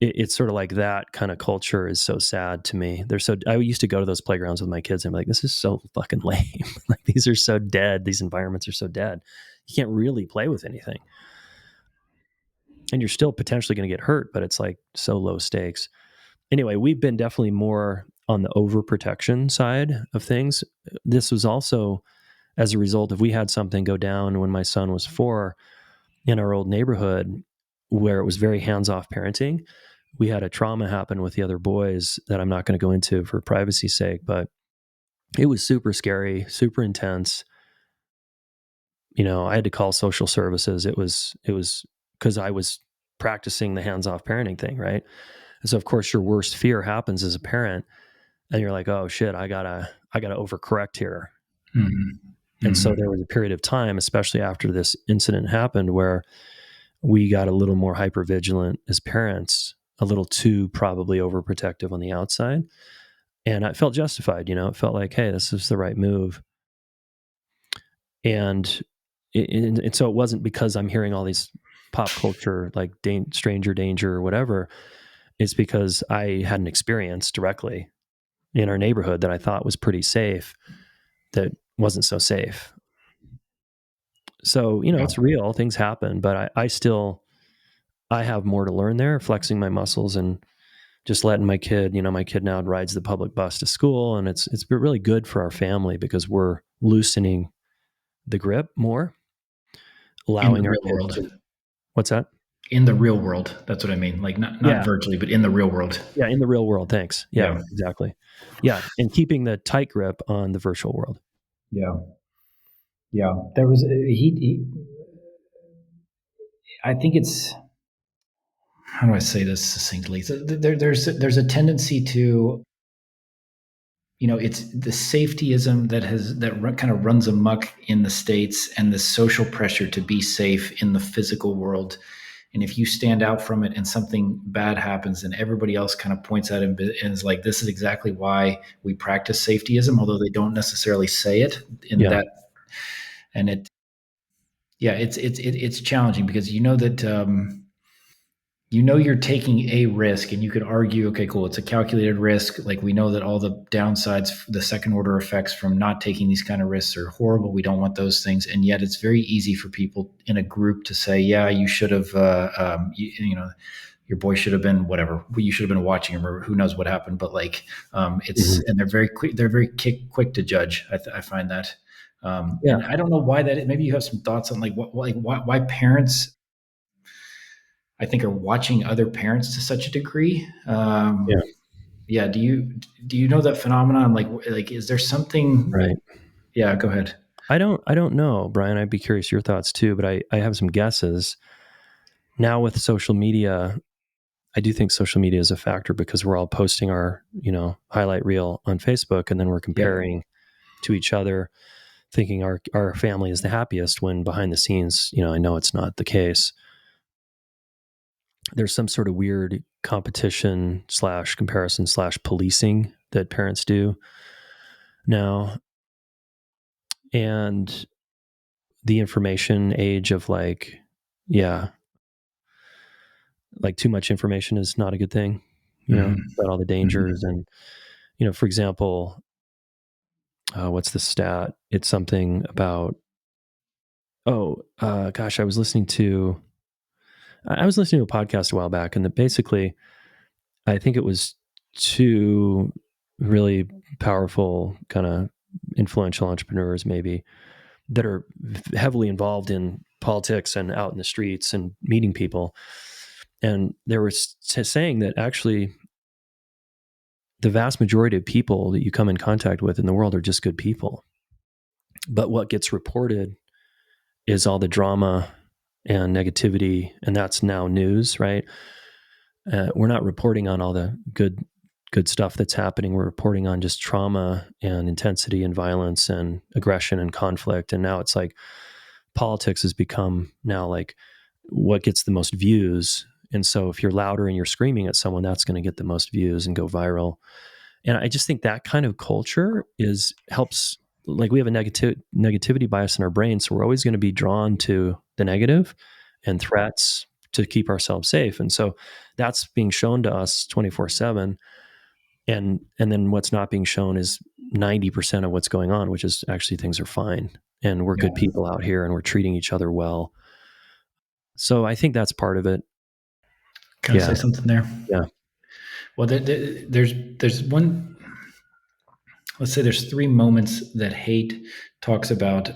It's sort of like that kind of culture is so sad to me. I used to go to those playgrounds with my kids and I'm like, this is so fucking lame. Like these are so dead. These environments are so dead. You can't really play with anything. And you're still potentially going to get hurt, but it's like so low stakes. Anyway, we've been definitely more on the overprotection side of things. This was also as a result of we had something go down when my son was 4 in our old neighborhood where it was very hands-off parenting. We had a trauma happen with the other boys that I'm not going to go into for privacy's sake, but it was super scary, super intense. I had to call social services. It was because I was practicing the hands-off parenting thing, right? And so of course your worst fear happens as a parent, and you're like, oh shit, I gotta overcorrect here. Mm-hmm. And so Mm-hmm. there was a period of time, especially after this incident happened, where we got a little more hyper vigilant as parents, a little too probably overprotective on the outside. And I felt justified, it felt like, hey, this is the right move. And and so it wasn't because I'm hearing all these pop culture like stranger danger or whatever. It's because I had an experience directly in our neighborhood that I thought was pretty safe that wasn't so safe. So, Yeah. it's real, things happen, but I still, I have more to learn there, flexing my muscles and just letting my kid now rides the public bus to school. And it's been really good for our family because we're loosening the grip more, In the allowing our real kids world. to, what's that? In the real world. That's what I mean. Like not Yeah. virtually, but in the real world. Yeah. In the real world. Thanks. Yeah, Yeah. exactly. Yeah. And keeping the tight grip on the virtual world. Yeah. Yeah. There was he I think it's how do I say this succinctly? So there's a tendency to it's the safetyism that kind of runs amok in the states, and the social pressure to be safe in the physical world. And if you stand out from it and something bad happens, then everybody else kind of points at it and is like, this is exactly why we practice safetyism, although they don't necessarily say it in Yeah. that. And yeah, it's challenging because that you're taking a risk, and you could argue, okay, cool, it's a calculated risk. Like, we know that all the downsides, the second order effects from not taking these kind of risks are horrible. We don't want those things. And yet it's very easy for people in a group to say, yeah, you should have, your boy should have been whatever. You should have been watching him, or who knows what happened. But like, Mhm. and they're very quick. They're very quick to judge. I find that, Yeah. and I don't know why that. Maybe you have some thoughts on like why parents, I think, are watching other parents to such a degree. Yeah. Yeah. Do you know that phenomenon? Like, is there something? Right. Yeah. Go ahead. I don't know, Brian. I'd be curious your thoughts too, but I have some guesses. Now with social media, I do think social media is a factor because we're all posting our, highlight reel on Facebook, and then we're Yep. comparing to each other, thinking our family is the happiest when behind the scenes, I know it's not the case. There's some sort of weird competition slash comparison slash policing that parents do now. And the information age of like, yeah, like too much information is not a good thing, Hmm. about all the dangers. And, for example, what's the stat? It's something about, gosh, I was listening to a podcast a while back, and that basically, I think it was two really powerful, kind of influential entrepreneurs, maybe, that are heavily involved in politics and out in the streets and meeting people. And they were saying that actually the vast majority of people that you come in contact with in the world are just good people. But what gets reported is all the drama and negativity, and that's now news, right? We're not reporting on all the good stuff that's happening. We're reporting on just trauma and intensity and violence and aggression and conflict. And now it's like politics has become now like what gets the most views. And so if you're louder and you're screaming at someone, that's going to get the most views and go viral. And I just think that kind of culture is helps. Like, we have a negativity bias in our brain, so we're always going to be drawn to the negative and threats to keep ourselves safe. And so that's being shown to us 24/7. And then what's not being shown is 90% of what's going on, which is actually things are fine, and we're good Yeah. people out here, and we're treating each other well. So I think that's part of it. Can I Yeah. say something there? Yeah. Well, there's one. Let's say there's three moments that hate talks about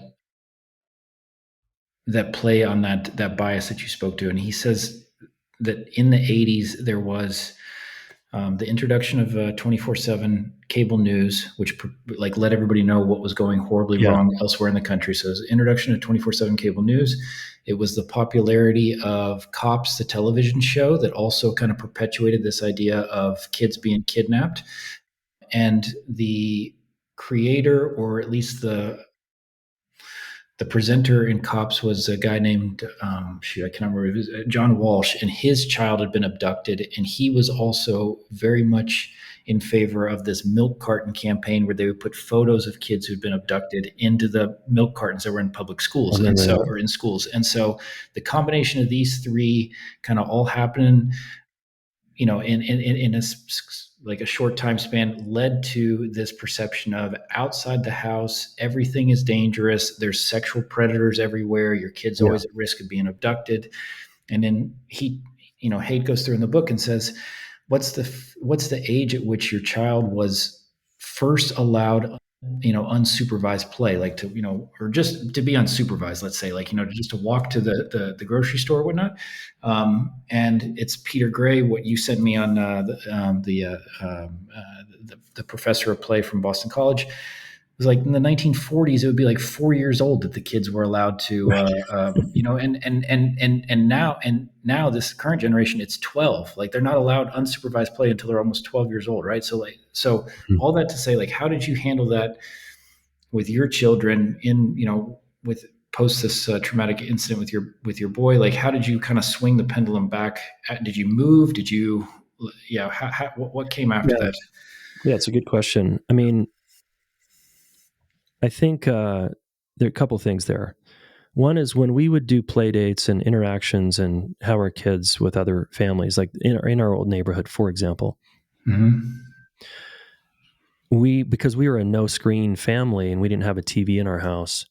that play on that bias that you spoke to, and he says that in the 80s there was the introduction of 24/7 cable news, which like let everybody know what was going horribly Yeah. wrong elsewhere in the country. So, it was the introduction of 24/7 cable news. It was the popularity of Cops, the television show, that also kind of perpetuated this idea of kids being kidnapped. And the creator, or at least the presenter in Cops, was a guy named I can't remember, it was John Walsh, and his child had been abducted, and he was also very much in favor of this milk carton campaign where they would put photos of kids who'd been abducted into the milk cartons that were in public I schools, and remember so that. or in schools. And so the combination of these three kind of all happening, in a like a short time span, led to this perception of outside the house everything is dangerous, there's sexual predators everywhere, your kid's Yeah. always at risk of being abducted. And then Haidt goes through in the book and says, what's the age at which your child was first allowed unsupervised play, like to or just to be unsupervised, let's say, like just to walk to the grocery store or whatnot. And it's Peter Gray, what you sent me on the professor of play from Boston College. It was like in the 1940s, it would be like 4 years old that the kids were allowed to, and now this current generation, it's 12. Like they're not allowed unsupervised play until they're almost 12 years old, right? So Mhm. all that to say, like, how did you handle that with your children with post this traumatic incident with your boy? Like, how did you kind of swing the pendulum back? Did you move? Did you, yeah? What came after Yeah. that? Yeah, it's a good question. I mean, I think there are a couple things there. One is when we would do play dates and interactions and how our kids with other families, like in our old neighborhood, for example, Mm-hmm. because we were a no screen family and we didn't have a TV in our house,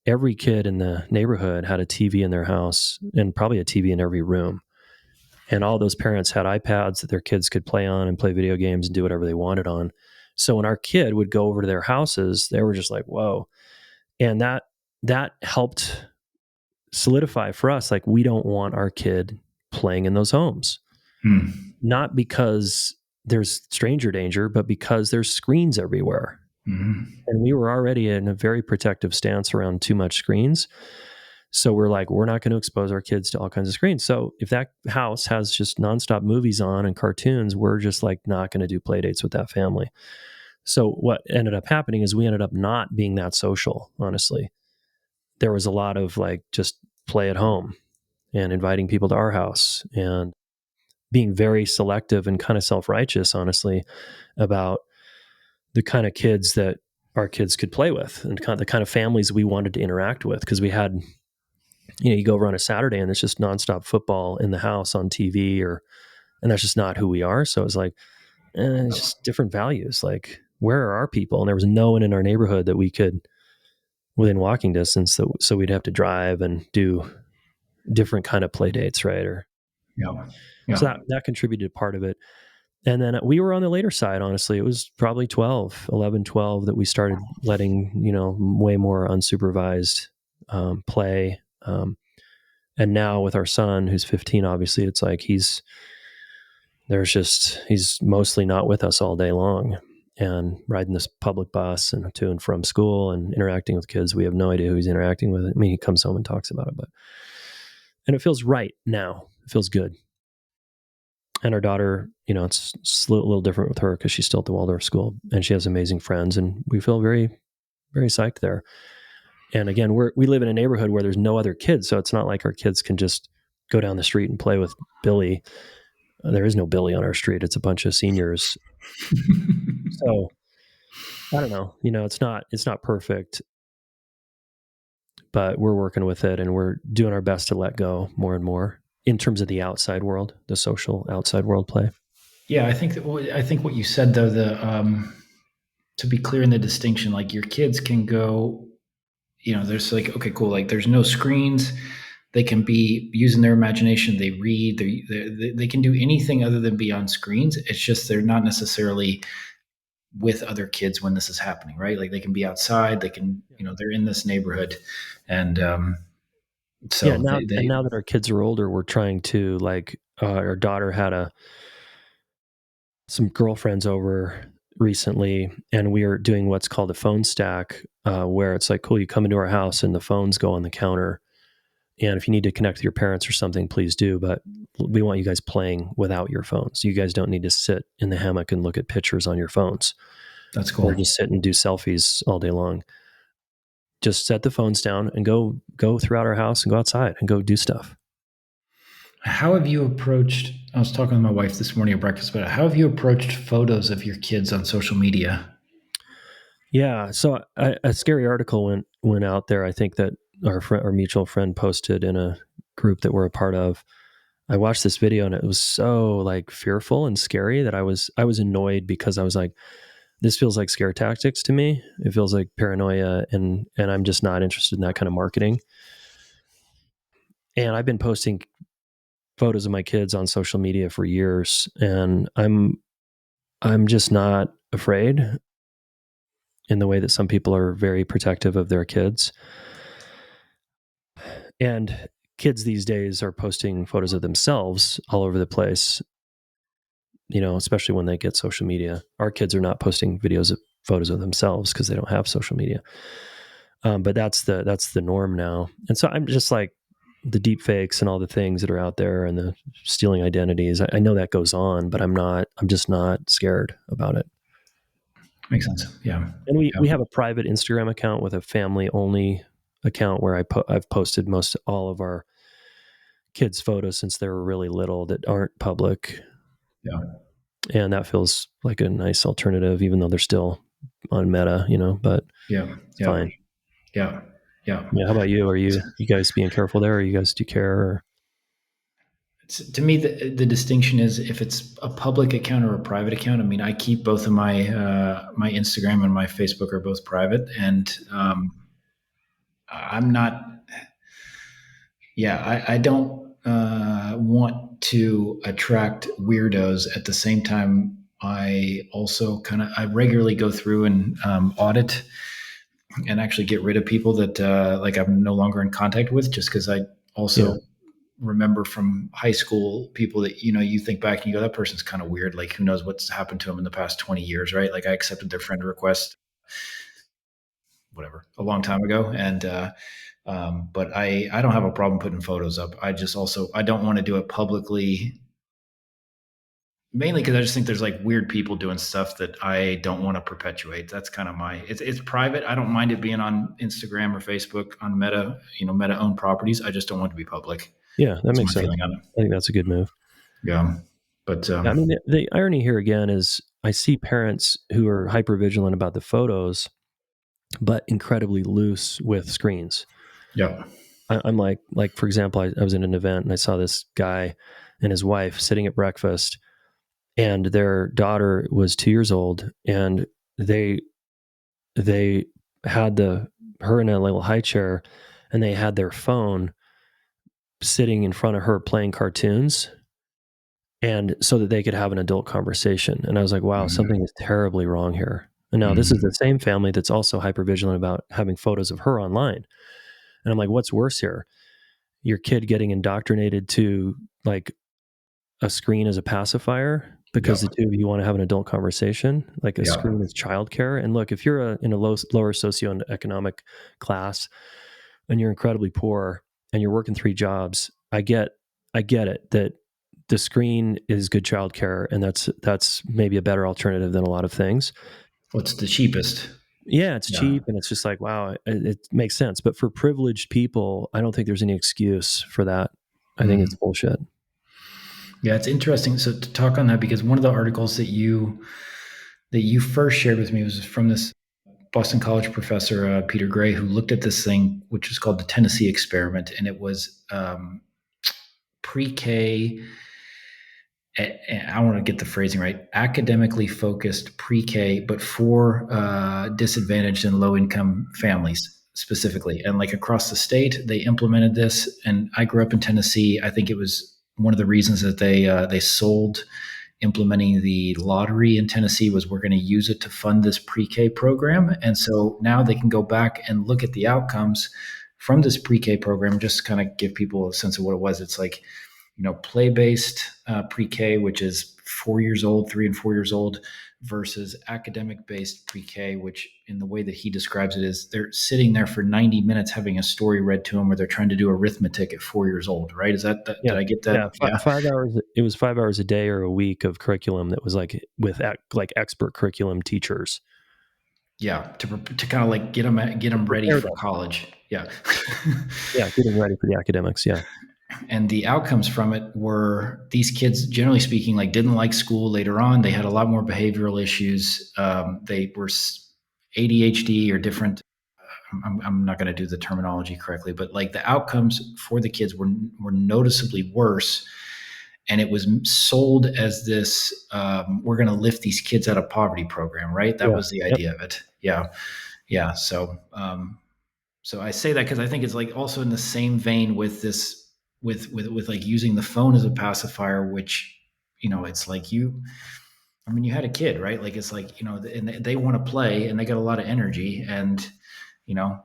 every kid in the neighborhood had a TV in their house and probably a TV in every room. And all those parents had iPads that their kids could play on and play video games and do whatever they wanted on. So when our kid would go over to their houses, they were just like, whoa. And that helped solidify for us, like, we don't want our kid playing in those homes. Not because there's stranger danger, but because there's screens everywhere. Mm-hmm. And we were already in a very protective stance around too much screens. So we're like, we're not going to expose our kids to all kinds of screens. So if that house has just nonstop movies on and cartoons, we're just like not going to do play dates with that family. So what ended up happening is we ended up not being that social, honestly. There was a lot of like just play at home and inviting people to our house and being very selective and kind of self-righteous, honestly, about the kind of kids that our kids could play with and the kind of families we wanted to interact with. Because we had, you go over on a Saturday and it's just nonstop football in the house on TV, and that's just not who we are. So it's like, it's just different values. Like, where are our people? And there was no one in our neighborhood that we could within walking distance. So we'd have to drive and do different kind of play dates, right? Or Yeah. so Yeah. that contributed part of it. And then we were on the later side, honestly. It was probably 11, 12 that we started letting, way more unsupervised play. And now with our son, who's 15, obviously, it's like he's mostly not with us all day long and riding this public bus and to and from school and interacting with kids. We have no idea who he's interacting with. I mean, he comes home and talks about it, and it feels right now. It feels good. And our daughter, it's a little different with her because she's still at the Waldorf school and she has amazing friends, and we feel very, very psyched there. And again, we live in a neighborhood where there's no other kids, so it's not like our kids can just go down the street and play with Billy. There is no Billy on our street; it's a bunch of seniors. So I don't know. It's not perfect, but we're working with it and we're doing our best to let go more and more in terms of the outside world, the social outside world play. Yeah, I think what you said, though, to be clear in the distinction, like your kids can go, there's like, okay, cool, like there's no screens, they can be using their imagination, they read, they can do anything other than be on screens. It's just they're not necessarily with other kids when this is happening, right? Like they can be outside, they can, they're in this neighborhood, and Yeah. so Now that our kids are older, we're trying to, like, our daughter had some girlfriends over recently, and we are doing what's called a phone stack, where it's like, cool, you come into our house and the phones go on the counter. And if you need to connect with your parents or something, please do. But we want you guys playing without your phones. You guys don't need to sit in the hammock and look at pictures on your phones That's or cool. just sit and do selfies all day long. Just set the phones down and go throughout our house and go outside and go do stuff. How have you approached? I was talking with my wife this morning at breakfast, but how have you approached photos of your kids on social media? Yeah. So a scary article went out there. I think that our mutual friend posted in a group that we're a part of. I watched this video and it was so like fearful and scary that I was annoyed, because I was like, this feels like scare tactics to me. It feels like paranoia, and I'm just not interested in that kind of marketing. And I've been posting photos of my kids on social media for years, and I'm just not afraid in the way that some people are very protective of their kids. And kids these days are posting photos of themselves all over the place, especially when they get social media. Our kids are not posting photos of themselves because they don't have social media. But that's the norm now. And so I'm just like, the deep fakes and all the things that are out there and the stealing identities. I know that goes on, but I'm just not scared about it. Makes sense. Yeah. And we, Yeah. we have a private Instagram account with a family only account where I've posted most all of our kids' photos since they were really little that aren't public. Yeah. And that feels like a nice alternative, even though they're still on Meta, but Yeah. it's Yeah. fine. Yeah. Yeah. Yeah. How about you? Are you guys being careful there? Or you guys do care? Or? To me, the distinction is if it's a public account or a private account. I mean, I keep both of my Instagram and my Facebook are both private, and I'm not. Yeah, I don't want to attract weirdos. At the same time, I also I regularly go through and audit and actually get rid of people that like I'm no longer in contact with, just because I Yeah. also remember from high school people that you think back and you go, that person's kind of weird. Like, who knows what's happened to them in the past 20 years, right? Like, I accepted their friend request, whatever, a long time ago, and but I don't have a problem putting photos up. I just also I don't want to do it publicly, mainly because I just think there's like weird people doing stuff that I don't want to perpetuate. That's kind of it's private. I don't mind it being on Instagram or Facebook on Meta, Meta owned properties. I just don't want it to be public. Yeah, that That's makes my sense. feeling on it. I think that's a good move. Yeah. But I mean, the irony here again is I see parents who are hyper vigilant about the photos, but incredibly loose with screens. yeah. I'm like for example, I was in an event and I saw this guy and his wife sitting at breakfast, and their daughter was 2 years old, and they had her in a little high chair, and they had their phone sitting in front of her playing cartoons, and so that they could have an adult conversation. And I was like, wow, something is terribly wrong here. And now this is the Mhm. same family that's also hyper vigilant about having photos of her online. And I'm like, what's worse here? Your kid getting indoctrinated to like a screen as a pacifier Yeah. because the two of you want to have an adult conversation, like a Yeah. screen is childcare. And look, if you're in a lower socioeconomic class and you're incredibly poor and you're working 3 jobs, I get it that the screen is good childcare, and that's maybe a better alternative than a lot of things. What's the cheapest? Yeah, it's Yeah. cheap, and it's just like, wow, it makes sense. But for privileged people, I don't think there's any excuse for that. I think it's Mm. bullshit. Yeah, it's interesting. So to talk on that, because one of the articles that you first shared with me was from this Boston College professor, Peter Gray, who looked at this thing, which is called the Tennessee experiment, and it was pre-K. I want to get the phrasing right. Academically focused pre-K, but for disadvantaged and low-income families specifically, and like across the state, they implemented this. And I grew up in Tennessee. I think it was one of the reasons that they sold implementing the lottery in Tennessee was we're going to use it to fund this pre-K program. And so now they can go back and look at the outcomes from this pre-K program, just kind of give people a sense of what it was. It's like, play-based pre-K, which is 4 years old, 3 and 4 years old, versus academic based pre-K, which in the way that he describes it is they're sitting there for 90 minutes having a story read to them, where they're trying to do arithmetic at 4 years old, right? Did Yeah. I get Yeah. that? Yeah. 5 hours. It was 5 hours a day or a week of curriculum that was like with like expert curriculum teachers. Yeah. To kind of like get them ready Prepare for them. college. Yeah. Yeah. Getting ready for the academics. Yeah. And the outcomes from it were these kids, generally speaking, like didn't like school later on. They had a lot more behavioral issues. They were ADHD or different. I'm not going to do the terminology correctly, but like the outcomes for the kids were noticeably worse. And it was sold as this we're going to lift these kids out of poverty program, right? That Yeah. was the Yep. idea of it. Yeah. Yeah. So I say that because I think it's like also in the same vein with this, with like using the phone as a pacifier, which, it's like I mean, you had a kid, right? Like it's like, and they want to play and they got a lot of energy, and you know,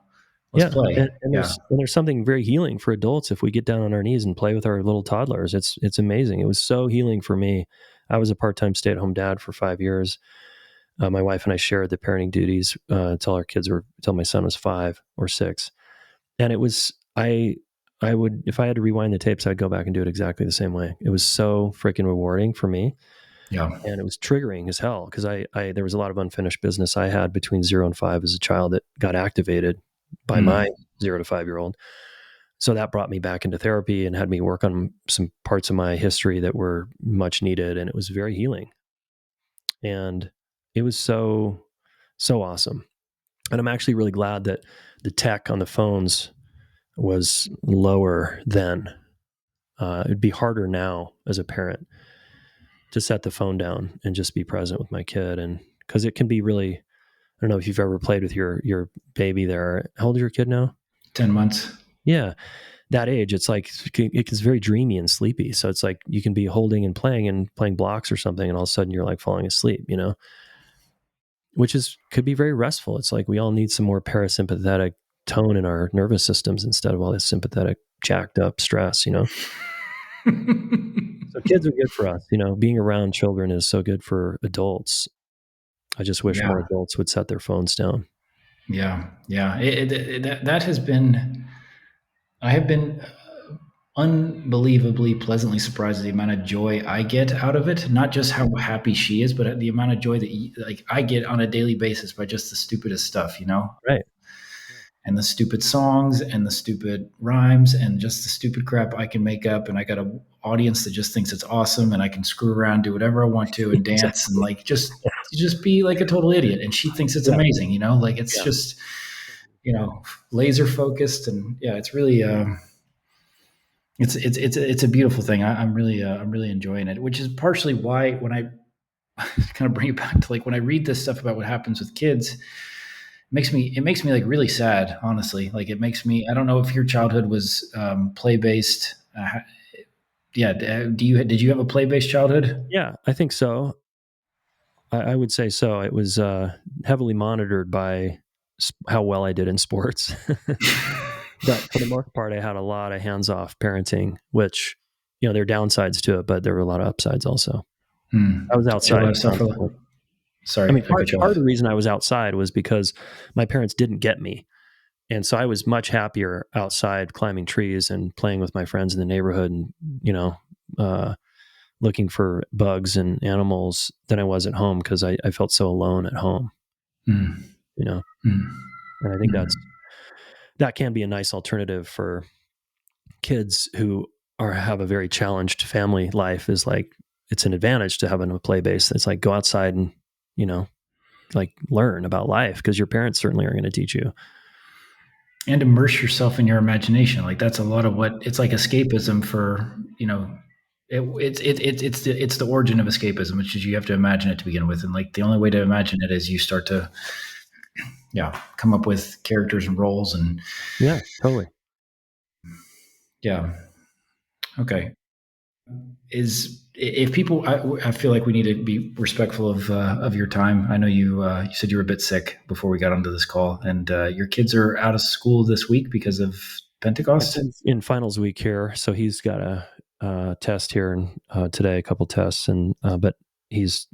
let's Yeah. play. And Yeah. there's something very healing for adults if we get down on our knees and play with our little toddlers. It's amazing. It was so healing for me. I was a part-time stay-at-home dad for 5 years. My wife and I shared the parenting duties till my son was 5 or 6. And it was, I would, if I had to rewind the tapes, I'd go back and do it exactly the same way. It was so freaking rewarding for me. Yeah. And it was triggering as hell because there was a lot of unfinished business I had between 0 and 5 as a child that got activated by my Mm. 0 to 5 year old. So that brought me back into therapy and had me work on some parts of my history that were much needed. And it was very healing. And it was so awesome. And I'm actually really glad that the tech on the phones was lower then. It'd be harder now as a parent to set the phone down and just be present with my kid. And because it can be really, I don't know if you've ever played with your baby there. How old is your kid now? 10 months. Yeah. That age, it's like, it's very dreamy and sleepy. So it's like you can be holding and playing blocks or something. And all of a sudden you're like falling asleep, which could be very restful. It's like we all need some more parasympathetic tone in our nervous systems instead of all this sympathetic, jacked up stress. So kids are good for us. Being around children is so good for adults. I just wish more Yeah. adults would set their phones down. Yeah. Yeah. That has been, I have been unbelievably pleasantly surprised at the amount of joy I get out of it. Not just how happy she is, but the amount of joy that like I get on a daily basis by just the stupidest stuff. Right. And the stupid songs and the stupid rhymes and just the stupid crap I can make up. And I got an audience that just thinks it's awesome, and I can screw around, do whatever I want to, and dance and Exactly. like just be like a total idiot. And she thinks it's Yeah. amazing, like it's Yeah. just, laser focused. And yeah, it's really, it's a beautiful thing. I'm really enjoying it, which is partially why when I kind of bring it back to like when I read this stuff about what happens with kids, it makes me like really sad, honestly. Like it makes me. I don't know if your childhood was play based. Yeah. Did you have a play based childhood? Yeah, I think so. I would say so. It was heavily monitored by how well I did in sports. But for the most part, I had a lot of hands off parenting, which, there are downsides to it, but there were a lot of upsides also. I was A outside lot of stuff. constantly. I Sorry, mean, I cut you part off. of the reason I was outside was because my parents didn't get me. And so I was much happier outside climbing trees and playing with my friends in the neighborhood and, uh, looking for bugs and animals than I was at home because I felt so alone at home, Mm, you know? mm, And I think mm. that can be a nice alternative for kids who have a very challenged family life is like, it's an advantage to having a play base. It's like go outside and, you know, like learn about life because your parents certainly are going to teach you. And immerse yourself in your imagination. Like that's a lot of what it's like escapism for it's the origin of escapism, which is you have to imagine it to begin with, and like the only way to imagine it is you start to come up with characters and roles. And Yeah, totally. yeah. Okay. Is if people, I feel like we need to be respectful of your time. I know you said you were a bit sick before we got onto this call, and your kids are out of school this week because of My Pentecost. son's in finals week here, so he's got test here and today, a couple tests, and but he's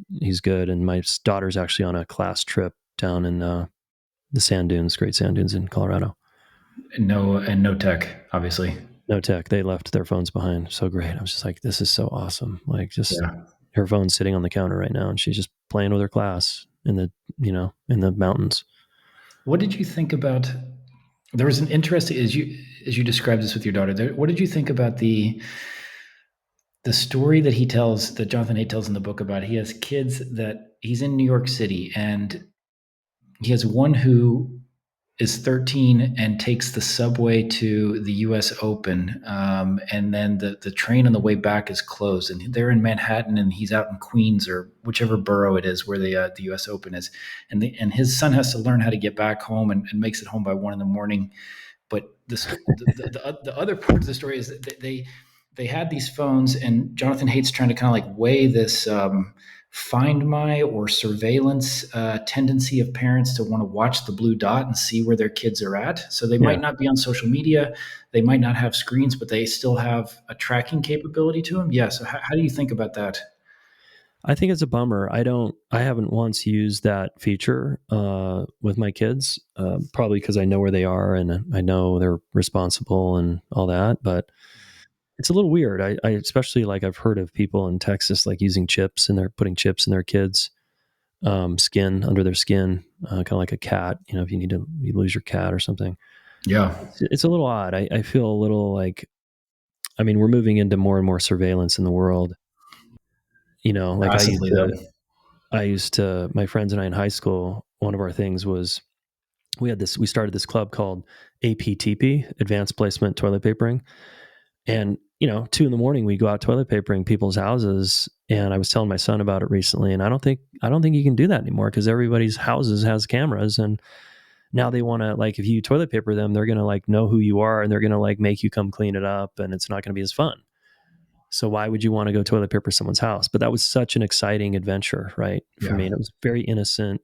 good. And my daughter's actually on a class trip down in the sand dunes, Great Sand Dunes in Colorado. No tech, obviously. No tech. They left their phones behind. So great. I was just like, this is so awesome. Like, just Yeah. her phone's sitting on the counter right now, and she's just playing with her class in the in the mountains. What did you think about? There was an interesting as you described this with your daughter. What did you think about the story that he tells that Jonathan Haidt tells in the book about he has kids that he's in New York City and he has one who is 13 and takes the subway to the U.S. Open, and then the train on the way back is closed, and they're in Manhattan, and he's out in Queens or whichever borough it is where the U.S. Open is, and his son has to learn how to get back home and makes it home by 1 a.m. But the other part of the story is that they had these phones, and Jonathan Haidt's trying to kind of like weigh this find my or surveillance tendency of parents to want to watch the blue dot and see where their kids are at. So they Yeah. might not be on social media, they might not have screens, but they still have a tracking capability to them. Yeah. So how do you think about that? I think it's a bummer. I haven't once used that feature with my kids, probably because I know where they are and I know they're responsible and all that. But it's a little weird. I especially like I've heard of people in Texas like using chips and they're putting chips in their kids' skin under their skin, kind of like a cat. You know, if you lose your cat or something. Yeah. It's a little odd. I feel a little like, I mean, we're moving into more and more surveillance in the world. You know, like Massively, though. my friends and I in high school, one of our things was we started this club called APTP, Advanced Placement Toilet Papering. And, 2 a.m, we go out toilet papering people's houses. And I was telling my son about it recently. And I don't think you can do that anymore because everybody's houses has cameras. And now they want to, like, if you toilet paper them, they're going to like know who you are and they're going to like make you come clean it up. And it's not going to be as fun. So why would you want to go toilet paper someone's house? But that was such an exciting adventure, right? For Yeah. me, and it was very innocent.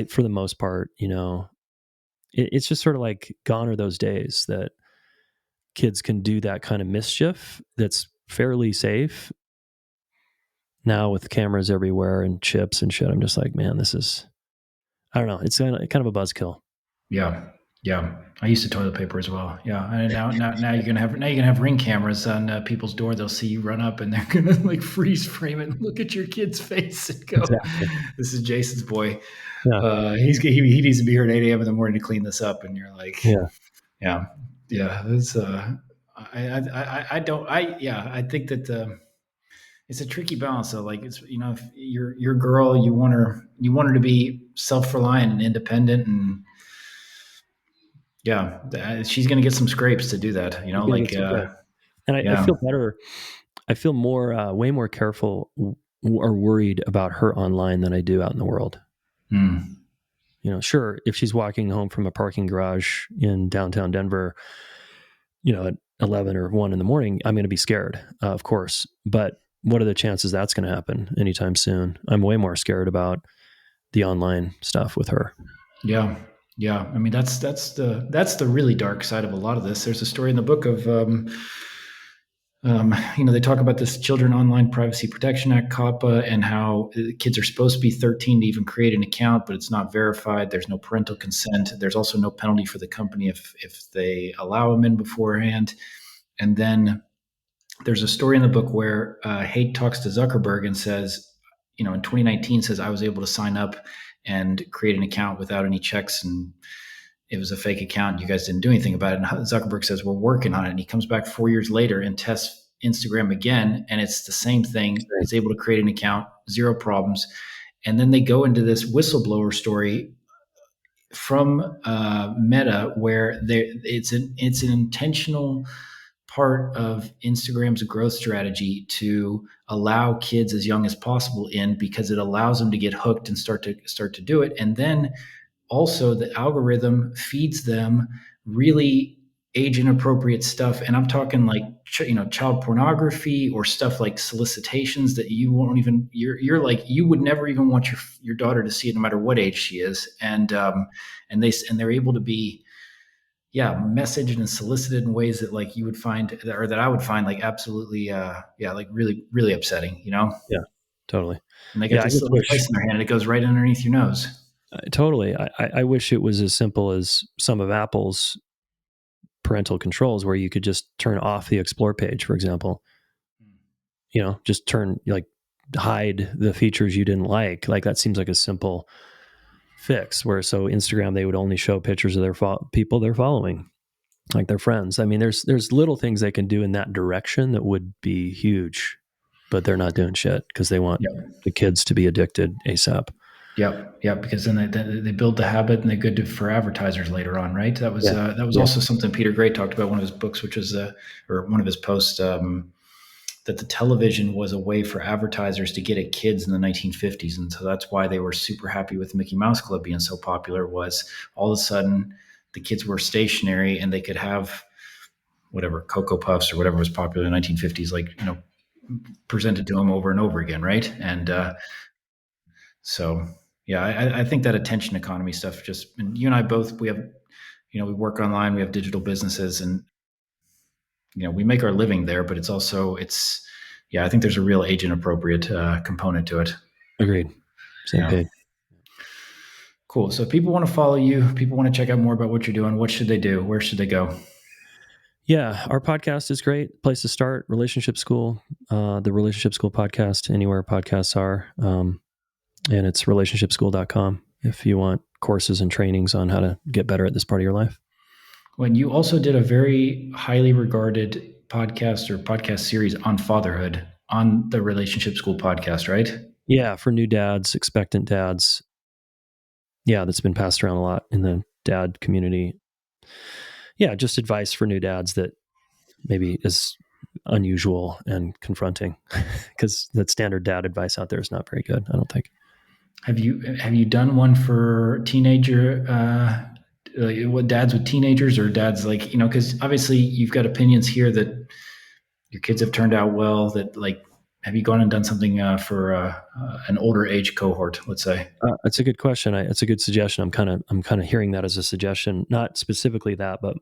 For the most part, it's just sort of like gone are those days that kids can do that kind of mischief that's fairly safe. Now with cameras everywhere and chips and shit, I'm just like, man, I don't know. It's kind of a buzzkill. Yeah. Yeah. I used to toilet paper as well. Yeah. And now you're gonna have ring cameras on people's door. They'll see you run up and they're gonna like freeze frame it and look at your kid's face and go, Exactly. "This is Jason's boy. Yeah. He needs to be here at 8 a.m. in the morning to clean this up." And you're like, Yeah. "Yeah, yeah." It's I don't I think that it's a tricky balance though. Like it's if your girl, you want her to be self reliant and independent and yeah, she's going to get some scrapes to do that. He's going to get some credit. And I Yeah. feel better. I feel way more careful or worried about her online than I do out in the world. Hmm. Sure, if she's walking home from a parking garage in downtown Denver, at 11 or 1 in the morning, I'm going to be scared, of course. But what are the chances that's going to happen anytime soon? I'm way more scared about the online stuff with her. Yeah. Yeah. I mean, that's the really dark side of a lot of this. There's a story in the book of, they talk about this Children Online Privacy Protection Act, COPPA, and how kids are supposed to be 13 to even create an account, but it's not verified. There's no parental consent. There's also no penalty for the company if they allow them in beforehand. And then there's a story in the book where Haidt talks to Zuckerberg and says, in 2019, says I was able to sign up and create an account without any checks, and it was a fake account. You guys didn't do anything about it. And Zuckerberg says we're working on it, and he comes back 4 years later and tests Instagram again, and it's the same thing. He's able to create an account, zero problems, and then they go into this whistleblower story from Meta where it's an intentional part of Instagram's growth strategy to allow kids as young as possible in because it allows them to get hooked and start to do it. And then also the algorithm feeds them really age inappropriate stuff. And I'm talking like child pornography or stuff like solicitations that you won't even you're like you would never even want your daughter to see it no matter what age she is. And they're able to be yeah, messaged and solicited in ways that like you would find, or that I would find like absolutely, yeah, like really, really upsetting, you know? Yeah, totally. And they got Yeah, I this just little wish device in their hand and it goes right underneath your nose. totally. I wish it was as simple as some of Apple's parental controls, where you could just turn off the Explore page, for example. Just turn like hide the features you didn't like. Like that seems like a simple fix. Where so Instagram, they would only show pictures of their people they're following, like their friends. I mean, there's little things they can do in that direction that would be huge, but they're not doing shit because they want Yep. the kids to be addicted ASAP. Yep, yep. Because then they build the habit and they're good for advertisers later on, right? Yeah, That was yeah, also something Peter Gray talked about in one of his books, which was or one of his posts, that the television was a way for advertisers to get at kids in the 1950s, and so that's why they were super happy with Mickey Mouse Club being so popular. Was all of a sudden the kids were stationary and they could have whatever Cocoa Puffs or whatever was popular in the 1950s, like presented to them over and over again, right? And so, yeah, I think that attention economy stuff just, and you and I both, we have, we work online, we have digital businesses, and, we make our living there, but it's also, yeah, I think there's a real age inappropriate component to it. agreed. Same Yeah. page. Cool. So if people want to follow you, people want to check out more about what you're doing, what should they do? Where should they go? Yeah, our podcast is great. Place to start, Relationship School, the Relationship School podcast, anywhere podcasts are. And it's relationshipschool.com if you want courses and trainings on how to get better at this part of your life. When you also did a very highly regarded podcast or podcast series on fatherhood on the Relationship School podcast, right? Yeah, for new dads, expectant dads. Yeah, that's been passed around a lot in the dad community. Yeah, just advice for new dads that maybe is unusual and confronting because that standard dad advice out there is not very good, I don't think. Have you done one for teenager? Like what, dads with teenagers or dads, like, because obviously you've got opinions here that your kids have turned out well. That, like, have you gone and done something for an older age cohort? Let's say. That's a good question. It's a good suggestion. I'm kind of hearing that as a suggestion, not specifically that, but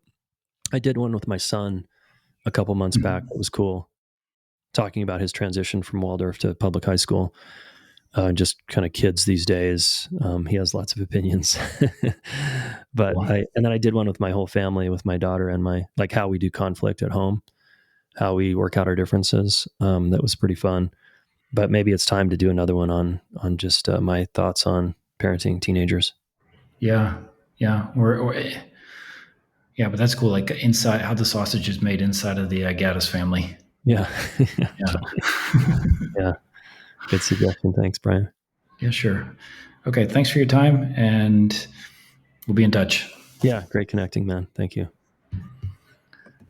I did one with my son a couple months back. It was cool, talking about his transition from Waldorf to public high school. Just kind of kids these days. He has lots of opinions, but Cool. and then I did one with my whole family, with my daughter and like how we do conflict at home, how we work out our differences. That was pretty fun. But maybe it's time to do another one on just my thoughts on parenting teenagers. Yeah, yeah, yeah, but that's cool. Like inside, how the sausage is made inside of the Gaddis family. Yeah, Yeah. yeah. Good suggestion. Thanks, Brian. Yeah, sure. Okay, thanks for your time, and we'll be in touch. Yeah, great connecting, man. Thank you.